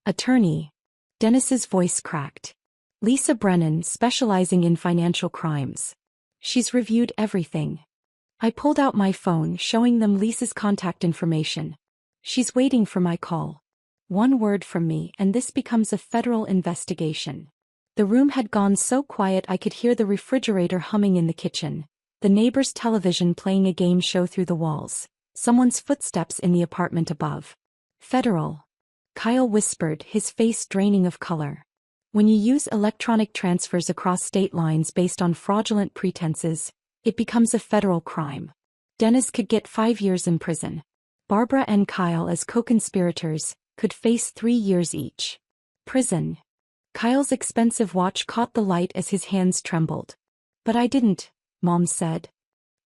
Attorney. Dennis's voice cracked. Lisa Brennan, specializing in financial crimes. She's reviewed everything. I pulled out my phone, showing them Lisa's contact information. She's waiting for my call. One word from me and this becomes a federal investigation. The room had gone so quiet I could hear the refrigerator humming in the kitchen, the neighbor's television playing a game show through the walls, someone's footsteps in the apartment above. Federal. Kyle whispered, his face draining of color. When you use electronic transfers across state lines based on fraudulent pretenses, it becomes a federal crime. Dennis could get 5 years in prison. Barbara and Kyle, as co-conspirators, could face 3 years each. Prison. Kyle's expensive watch caught the light as his hands trembled. But I didn't, Mom said.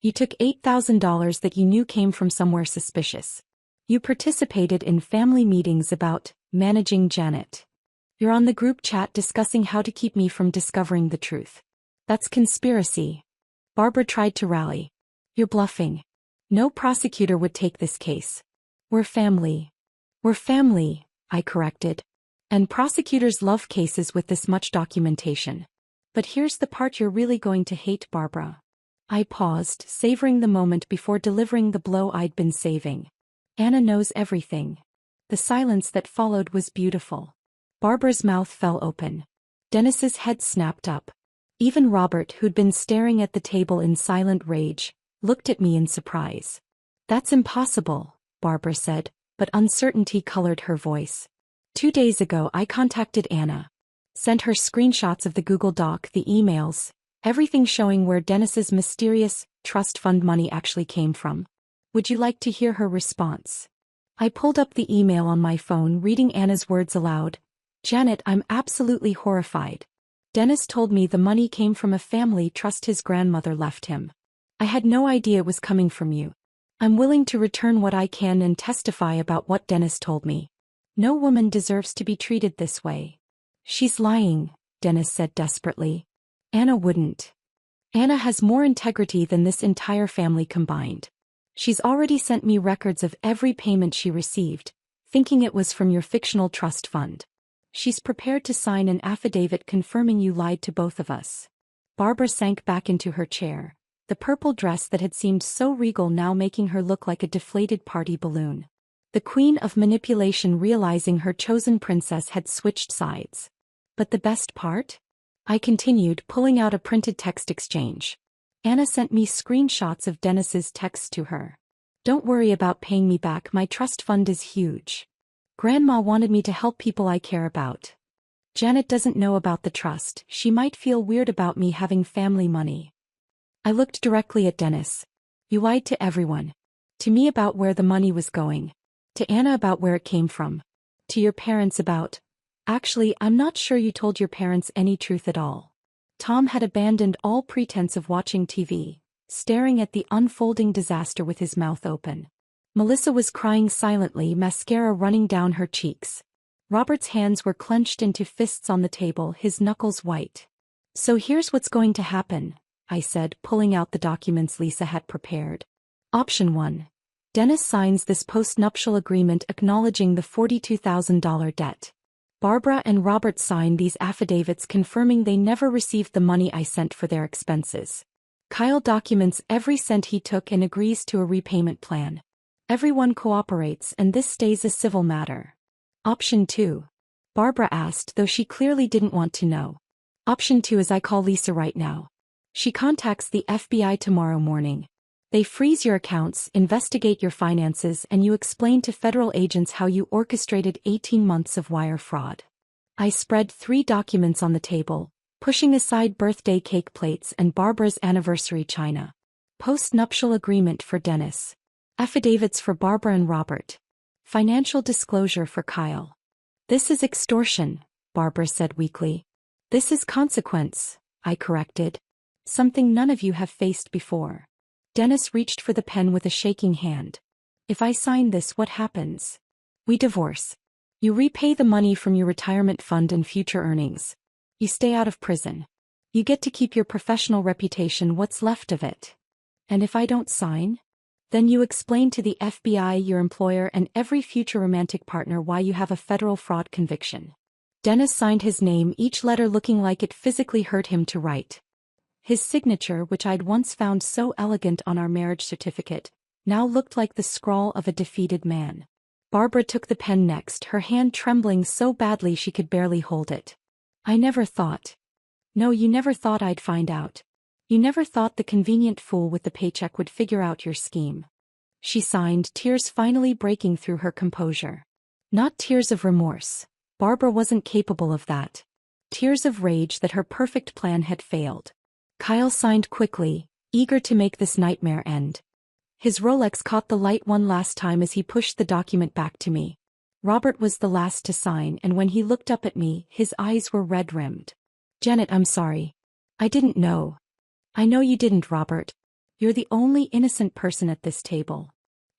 You took $8,000 that you knew came from somewhere suspicious. You participated in family meetings about managing Janet. You're on the group chat discussing how to keep me from discovering the truth. That's conspiracy. Barbara tried to rally. You're bluffing. No prosecutor would take this case. We're family. We're family, I corrected. And prosecutors love cases with this much documentation. But here's the part you're really going to hate, Barbara. I paused, savoring the moment before delivering the blow I'd been saving. Anna knows everything. The silence that followed was beautiful. Barbara's mouth fell open. Dennis's head snapped up. Even Robert, who'd been staring at the table in silent rage, looked at me in surprise. That's impossible, Barbara said, but uncertainty colored her voice. 2 days ago I contacted Anna. Sent her screenshots of the Google Doc, the emails, everything showing where Dennis's mysterious trust fund money actually came from. Would you like to hear her response? I pulled up the email on my phone, reading Anna's words aloud. Janet, I'm absolutely horrified. Dennis told me the money came from a family trust his grandmother left him. I had no idea it was coming from you. I'm willing to return what I can and testify about what Dennis told me. No woman deserves to be treated this way. She's lying, Dennis said desperately. Anna wouldn't. Anna has more integrity than this entire family combined. She's already sent me records of every payment she received, thinking it was from your fictional trust fund. She's prepared to sign an affidavit confirming you lied to both of us. Barbara sank back into her chair, the purple dress that had seemed so regal now making her look like a deflated party balloon. The queen of manipulation, realizing her chosen princess had switched sides. But the best part? I continued, pulling out a printed text exchange. Anna sent me screenshots of Dennis's texts to her. Don't worry about paying me back, my trust fund is huge. Grandma wanted me to help people I care about. Janet doesn't know about the trust, she might feel weird about me having family money. I looked directly at Dennis. You lied to everyone. To me about where the money was going. To Anna about where it came from. To your parents about... Actually, I'm not sure you told your parents any truth at all. Tom had abandoned all pretense of watching TV, staring at the unfolding disaster with his mouth open. Melissa was crying silently, mascara running down her cheeks. Robert's hands were clenched into fists on the table, his knuckles white. So here's what's going to happen, I said, pulling out the documents Lisa had prepared. Option 1. Dennis signs this post-nuptial agreement acknowledging the $42,000 debt. Barbara and Robert sign these affidavits confirming they never received the money I sent for their expenses. Kyle documents every cent he took and agrees to a repayment plan. Everyone cooperates and this stays a civil matter. Option 2. Barbara asked, though she clearly didn't want to know. Option 2 is I call Lisa right now. She contacts the FBI tomorrow morning. They freeze your accounts, investigate your finances, and you explain to federal agents how you orchestrated 18 months of wire fraud. I spread 3 documents on the table, pushing aside birthday cake plates and Barbara's anniversary china. Post-nuptial agreement for Dennis. Affidavits for Barbara and Robert. Financial disclosure for Kyle. This is extortion, Barbara said weakly. This is consequence, I corrected. Something none of you have faced before. Dennis reached for the pen with a shaking hand. If I sign this, what happens? We divorce. You repay the money from your retirement fund and future earnings. You stay out of prison. You get to keep your professional reputation, what's left of it. And if I don't sign? Then you explain to the FBI, your employer, and every future romantic partner why you have a federal fraud conviction. Dennis signed his name, each letter looking like it physically hurt him to write. His signature, which I'd once found so elegant on our marriage certificate, now looked like the scrawl of a defeated man. Barbara took the pen next, her hand trembling so badly she could barely hold it. I never thought. No, you never thought I'd find out. You never thought the convenient fool with the paycheck would figure out your scheme. She signed, tears finally breaking through her composure. Not tears of remorse. Barbara wasn't capable of that. Tears of rage that her perfect plan had failed. Kyle signed quickly, eager to make this nightmare end. His Rolex caught the light one last time as he pushed the document back to me. Robert was the last to sign, and when he looked up at me, his eyes were red-rimmed. Janet, I'm sorry. I didn't know. I know you didn't, Robert. You're the only innocent person at this table.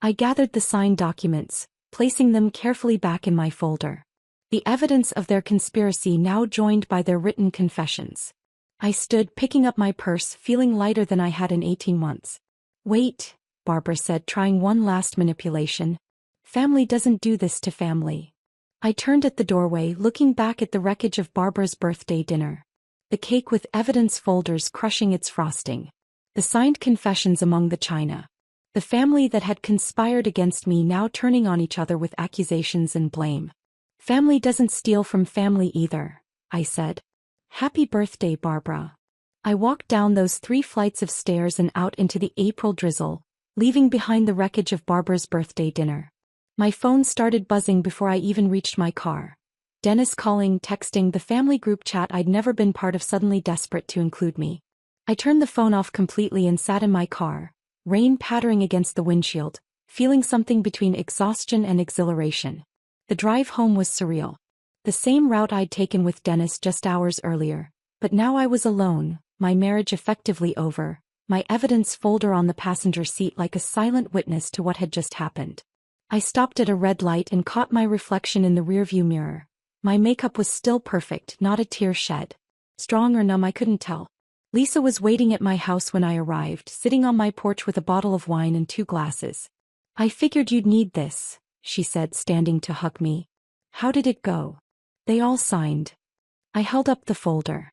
I gathered the signed documents, placing them carefully back in my folder. The evidence of their conspiracy now joined by their written confessions. I stood, picking up my purse, feeling lighter than I had in 18 months. Wait, Barbara said, trying one last manipulation. Family doesn't do this to family. I turned at the doorway, looking back at the wreckage of Barbara's birthday dinner. The cake with evidence folders crushing its frosting. The signed confessions among the china. The family that had conspired against me now turning on each other with accusations and blame. Family doesn't steal from family either, I said. Happy birthday, Barbara. I walked down those 3 flights of stairs and out into the April drizzle, leaving behind the wreckage of Barbara's birthday dinner. My phone started buzzing before I even reached my car. Dennis calling, texting, the family group chat I'd never been part of, suddenly desperate to include me. I turned the phone off completely and sat in my car, rain pattering against the windshield, feeling something between exhaustion and exhilaration. The drive home was surreal. The same route I'd taken with Dennis just hours earlier, but now I was alone, my marriage effectively over, my evidence folder on the passenger seat like a silent witness to what had just happened. I stopped at a red light and caught my reflection in the rearview mirror. My makeup was still perfect, not a tear shed. Strong or numb, I couldn't tell. Lisa was waiting at my house when I arrived, sitting on my porch with a bottle of wine and 2 glasses. I figured you'd need this, she said, standing to hug me. How did it go? They all signed. I held up the folder.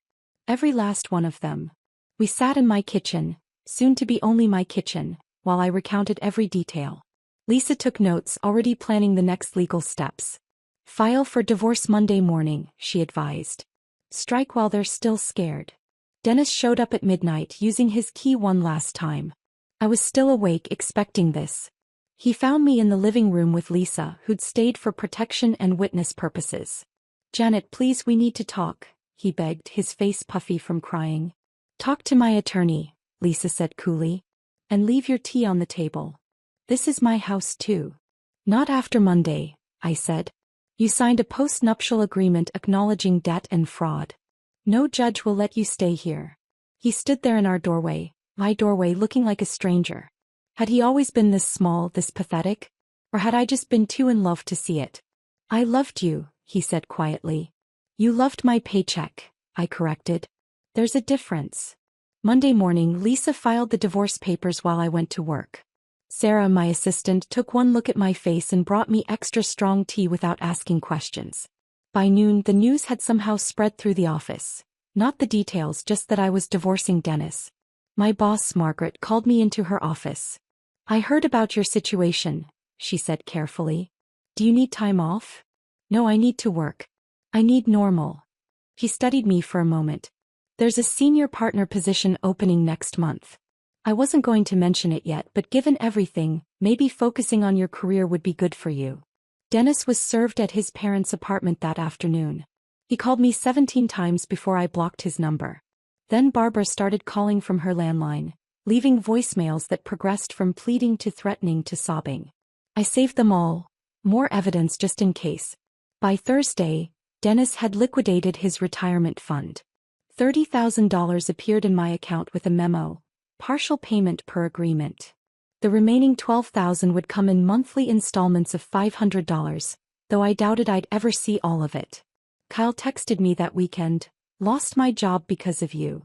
Every last one of them. We sat in my kitchen, soon to be only my kitchen, while I recounted every detail. Lisa took notes, already planning the next legal steps. File for divorce Monday morning, she advised. Strike while they're still scared. Dennis showed up at midnight, using his key one last time. I was still awake, expecting this. He found me in the living room with Lisa, who'd stayed for protection and witness purposes. Janet, please, we need to talk, he begged, his face puffy from crying. Talk to my attorney, Lisa said coolly. And leave your tea on the table. This is my house too. Not after Monday, I said. You signed a post-nuptial agreement acknowledging debt and fraud. No judge will let you stay here. He stood there in our doorway, my doorway, looking like a stranger. Had he always been this small, this pathetic? Or had I just been too in love to see it? I loved you, he said quietly. You loved my paycheck, I corrected. There's a difference. Monday morning, Lisa filed the divorce papers while I went to work. Sarah, my assistant, took one look at my face and brought me extra strong tea without asking questions. By noon, the news had somehow spread through the office. Not the details, just that I was divorcing Dennis. My boss, Margaret, called me into her office. I heard about your situation, she said carefully. Do you need time off? No, I need to work. I need normal. He studied me for a moment. There's a senior partner position opening next month. I wasn't going to mention it yet, but given everything, maybe focusing on your career would be good for you. Dennis was served at his parents' apartment that afternoon. He called me 17 times before I blocked his number. Then Barbara started calling from her landline, leaving voicemails that progressed from pleading to threatening to sobbing. I saved them all. More evidence just in case. By Thursday, Dennis had liquidated his retirement fund. $30,000 appeared in my account with a memo, partial payment per agreement. The remaining $12,000 would come in monthly installments of $500, though I doubted I'd ever see all of it. Kyle texted me that weekend, lost my job because of you.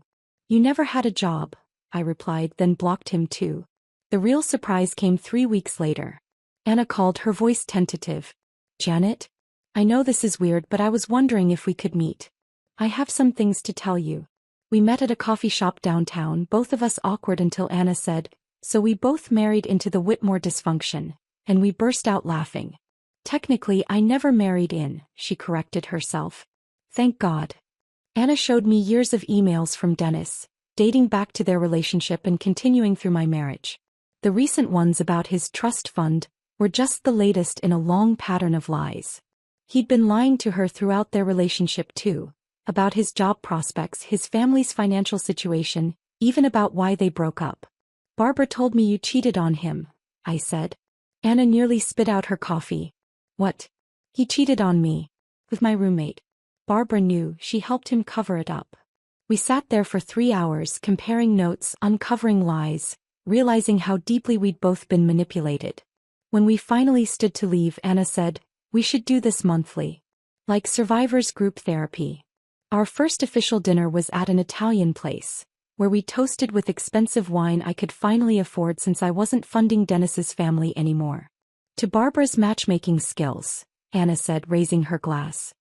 You never had a job, I replied, then blocked him too. The real surprise came 3 weeks later. Anna called, her voice tentative. Janet? I know this is weird, but I was wondering if we could meet. I have some things to tell you. We met at a coffee shop downtown, both of us awkward until Anna said, "So we both married into the Whitmore dysfunction," and we burst out laughing. Technically, I never married in, she corrected herself. Thank God. Anna showed me years of emails from Dennis, dating back to their relationship and continuing through my marriage. The recent ones about his trust fund were just the latest in a long pattern of lies. He'd been lying to her throughout their relationship too, about his job prospects, his family's financial situation, even about why they broke up. Barbara told me you cheated on him, I said. Anna nearly spit out her coffee. What? He cheated on me. With my roommate. Barbara knew. She helped him cover it up. We sat there for 3 hours comparing notes, uncovering lies, realizing how deeply we'd both been manipulated. When we finally stood to leave, Anna said, "We should do this monthly. Like survivors group therapy." Our first official dinner was at an Italian place, where we toasted with expensive wine I could finally afford since I wasn't funding Dennis's family anymore. To Barbara's matchmaking skills, Anna said, raising her glass.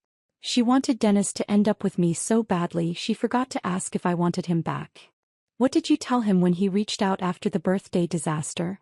She wanted Dennis to end up with me so badly she forgot to ask if I wanted him back. What did you tell him when he reached out after the birthday disaster?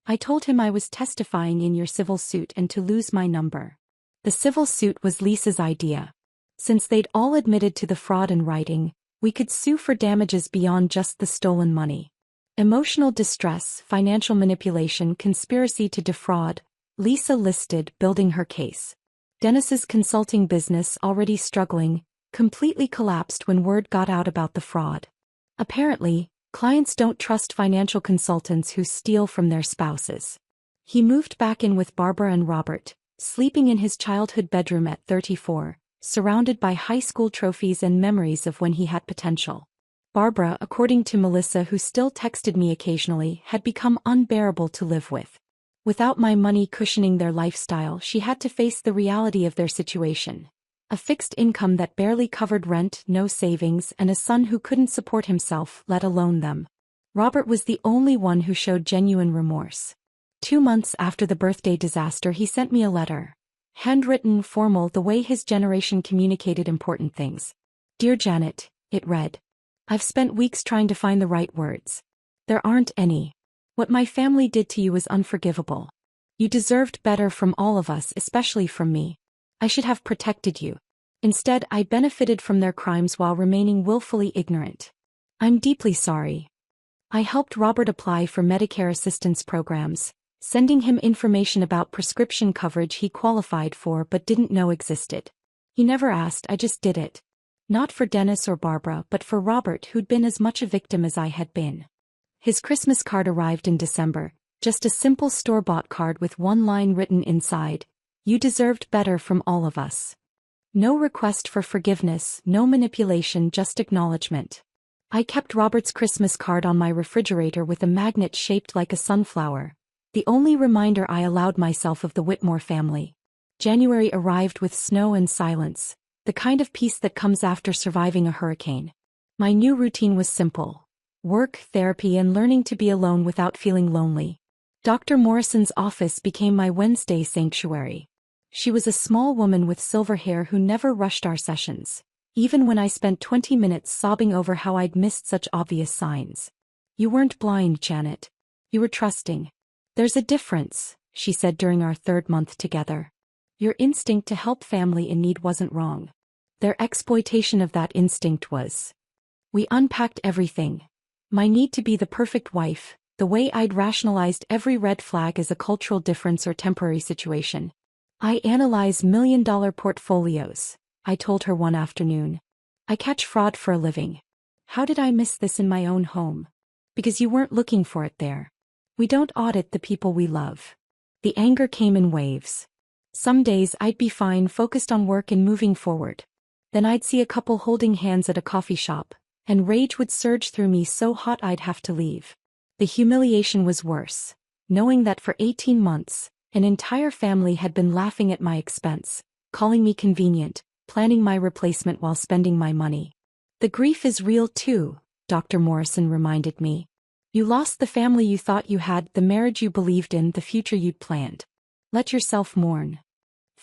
I told him I was testifying in your civil suit and to lose my number. The civil suit was Lisa's idea. Since they'd all admitted to the fraud in writing, we could sue for damages beyond just the stolen money. Emotional distress, financial manipulation, conspiracy to defraud, Lisa listed, building her case. Dennis's consulting business, already struggling, completely collapsed when word got out about the fraud. Apparently, clients don't trust financial consultants who steal from their spouses. He moved back in with Barbara and Robert, sleeping in his childhood bedroom at 34, surrounded by high school trophies and memories of when he had potential. Barbara, according to Melissa, who still texted me occasionally, had become unbearable to live with. Without my money cushioning their lifestyle, she had to face the reality of their situation. A fixed income that barely covered rent, no savings, and a son who couldn't support himself, let alone them. Robert was the only one who showed genuine remorse. 2 months after the birthday disaster, he sent me a letter. Handwritten, formal, the way his generation communicated important things. "Dear Janet," it read. "I've spent weeks trying to find the right words. There aren't any. What my family did to you is unforgivable. You deserved better from all of us, especially from me. I should have protected you. Instead, I benefited from their crimes while remaining willfully ignorant. I'm deeply sorry. I helped Robert apply for Medicare assistance programs, sending him information about prescription coverage he qualified for but didn't know existed. He never asked, I just did it. Not for Dennis or Barbara, but for Robert, who'd been as much a victim as I had been." His Christmas card arrived in December, just a simple store-bought card with one line written inside, "You deserved better from all of us." No request for forgiveness, no manipulation, just acknowledgement. I kept Robert's Christmas card on my refrigerator with a magnet shaped like a sunflower, the only reminder I allowed myself of the Whitmore family. January arrived with snow and silence, the kind of peace that comes after surviving a hurricane. My new routine was simple. Work, therapy, and learning to be alone without feeling lonely. Dr. Morrison's office became my Wednesday sanctuary. She was a small woman with silver hair who never rushed our sessions, even when I spent 20 minutes sobbing over how I'd missed such obvious signs. "You weren't blind, Janet. You were trusting. There's a difference," she said during our 3rd month together. "Your instinct to help family in need wasn't wrong. Their exploitation of that instinct was." We unpacked everything. My need to be the perfect wife, the way I'd rationalized every red flag as a cultural difference or temporary situation. "I analyze million-dollar portfolios," I told her one afternoon. "I catch fraud for a living. How did I miss this in my own home?" "Because you weren't looking for it there. We don't audit the people we love." The anger came in waves. Some days I'd be fine, focused on work and moving forward. Then I'd see a couple holding hands at a coffee shop, and rage would surge through me so hot I'd have to leave. The humiliation was worse, knowing that for 18 months, an entire family had been laughing at my expense, calling me convenient, planning my replacement while spending my money. "The grief is real too," Dr. Morrison reminded me. "You lost the family you thought you had, the marriage you believed in, the future you'd planned. Let yourself mourn.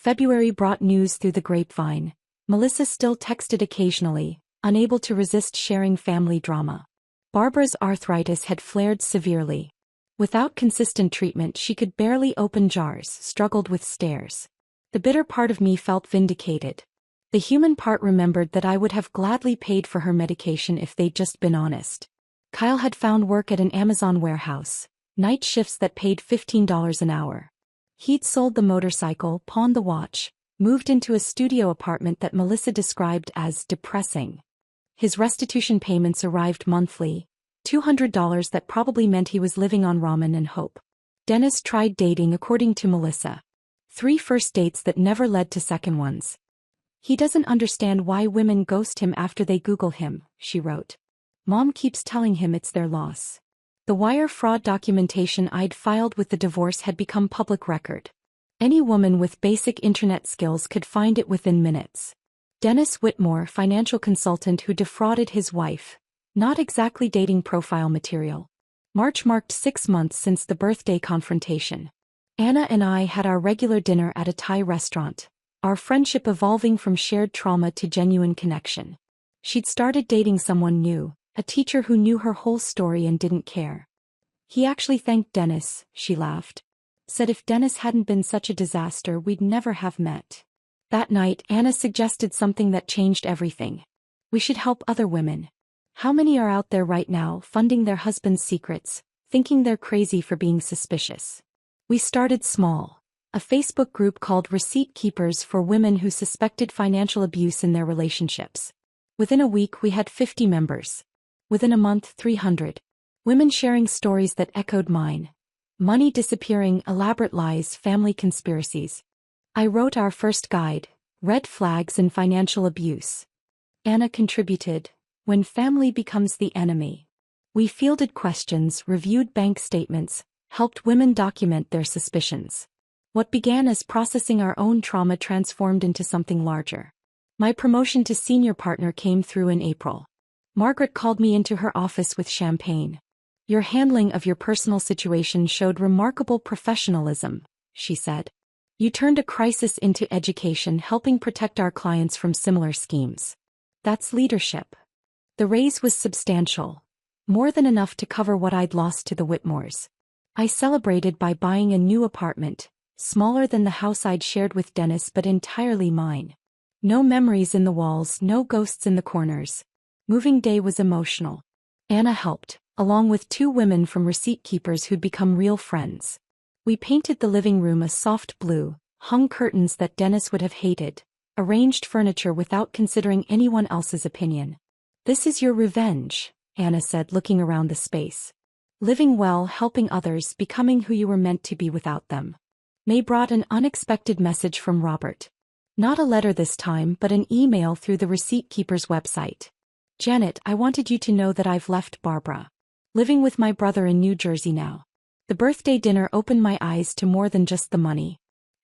February brought news through the grapevine. Melissa still texted occasionally, unable to resist sharing family drama. Barbara's arthritis had flared severely. Without consistent treatment, she could barely open jars, struggled with stairs. The bitter part of me felt vindicated. The human part remembered that I would have gladly paid for her medication if they'd just been honest. Kyle had found work at an Amazon warehouse, night shifts that paid $15 an hour. He'd sold the motorcycle, pawned the watch, moved into a studio apartment that Melissa described as depressing. His restitution payments arrived monthly, $200 that probably meant he was living on ramen and hope. Dennis tried dating, according to Melissa. 3 first dates that never led to second ones. He doesn't understand why women ghost him after they Google him, she wrote. Mom keeps telling him it's their loss. The wire fraud documentation I'd filed with the divorce had become public record. Any woman with basic internet skills could find it within minutes. Dennis Whitmore, financial consultant who defrauded his wife. Not exactly dating profile material. March marked 6 months since the birthday confrontation. Anna and I had our regular dinner at a Thai restaurant, our friendship evolving from shared trauma to genuine connection. She'd started dating someone new, a teacher who knew her whole story and didn't care. He actually thanked Dennis, she laughed. Said if Dennis hadn't been such a disaster, we'd never have met. That night, Anna suggested something that changed everything. We should help other women. How many are out there right now funding their husbands' secrets, thinking they're crazy for being suspicious? We started small. A Facebook group called Receipt Keepers for women who suspected financial abuse in their relationships. Within a week we had 50 members. Within a month 300. Women sharing stories that echoed mine. Money disappearing, elaborate lies, family conspiracies. I wrote our first guide, Red Flags in Financial Abuse. Anna contributed, When Family Becomes the Enemy. We fielded questions, reviewed bank statements, helped women document their suspicions. What began as processing our own trauma transformed into something larger. My promotion to senior partner came through in April. Margaret called me into her office with champagne. Your handling of your personal situation showed remarkable professionalism, she said. You turned a crisis into education, helping protect our clients from similar schemes. That's leadership. The raise was substantial. More than enough to cover what I'd lost to the Whitmores. I celebrated by buying a new apartment, smaller than the house I'd shared with Dennis but entirely mine. No memories in the walls, no ghosts in the corners. Moving day was emotional. Anna helped, along with 2 women from Receipt Keepers who'd become real friends. We painted the living room a soft blue, hung curtains that Dennis would have hated, arranged furniture without considering anyone else's opinion. This is your revenge, Anna said, looking around the space. Living well, helping others, becoming who you were meant to be without them. May brought an unexpected message from Robert. Not a letter this time, but an email through the Receipt Keepers website. Janet, I wanted you to know that I've left Barbara. Living with my brother in New Jersey now. The birthday dinner opened my eyes to more than just the money.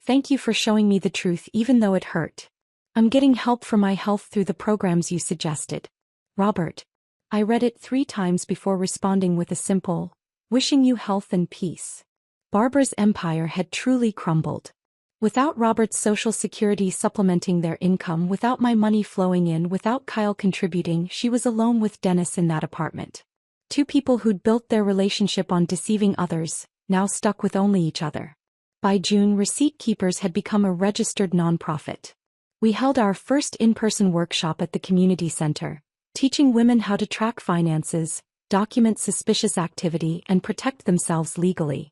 Thank you for showing me the truth even though it hurt. I'm getting help for my health through the programs you suggested. Robert. I read it 3 times before responding with a simple, wishing you health and peace. Barbara's empire had truly crumbled. Without Robert's social security supplementing their income, without my money flowing in, without Kyle contributing, she was alone with Dennis in that apartment. 2 people who'd built their relationship on deceiving others, now stuck with only each other. By June, Receipt Keepers had become a registered nonprofit. We held our first in-person workshop at the community center, teaching women how to track finances, document suspicious activity, and protect themselves legally.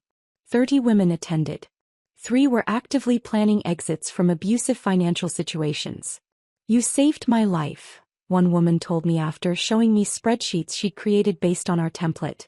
30 women attended. 3 were actively planning exits from abusive financial situations. You saved my life, one woman told me after showing me spreadsheets she'd created based on our template.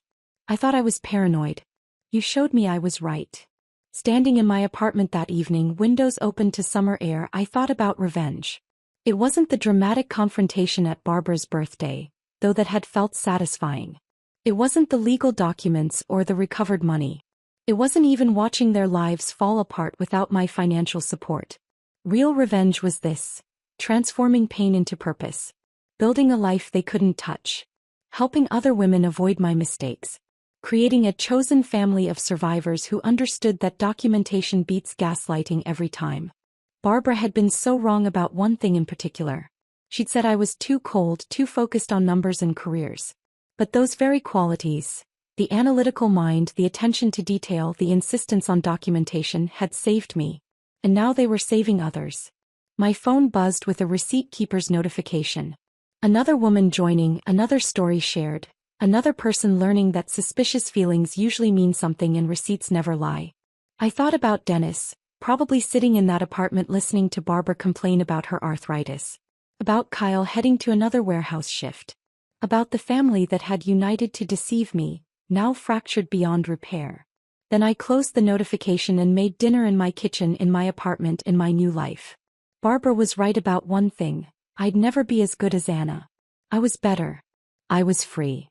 I thought I was paranoid. You showed me I was right. Standing in my apartment that evening, windows open to summer air, I thought about revenge. It wasn't the dramatic confrontation at Barbara's birthday, though that had felt satisfying. It wasn't the legal documents or the recovered money. It wasn't even watching their lives fall apart without my financial support. Real revenge was this: transforming pain into purpose. Building a life they couldn't touch. Helping other women avoid my mistakes. Creating a chosen family of survivors who understood that documentation beats gaslighting every time. Barbara had been so wrong about one thing in particular. She'd said I was too cold, too focused on numbers and careers. But those very qualities, the analytical mind, the attention to detail, the insistence on documentation, had saved me. And now they were saving others. My phone buzzed with a receipt keeper's notification. Another woman joining, another story shared, another person learning that suspicious feelings usually mean something and receipts never lie. I thought about Dennis, probably sitting in that apartment listening to Barbara complain about her arthritis. About Kyle heading to another warehouse shift. About the family that had united to deceive me, now fractured beyond repair. Then I closed the notification and made dinner in my kitchen in my apartment in my new life. Barbara was right about one thing. I'd never be as good as Anna. I was better. I was free.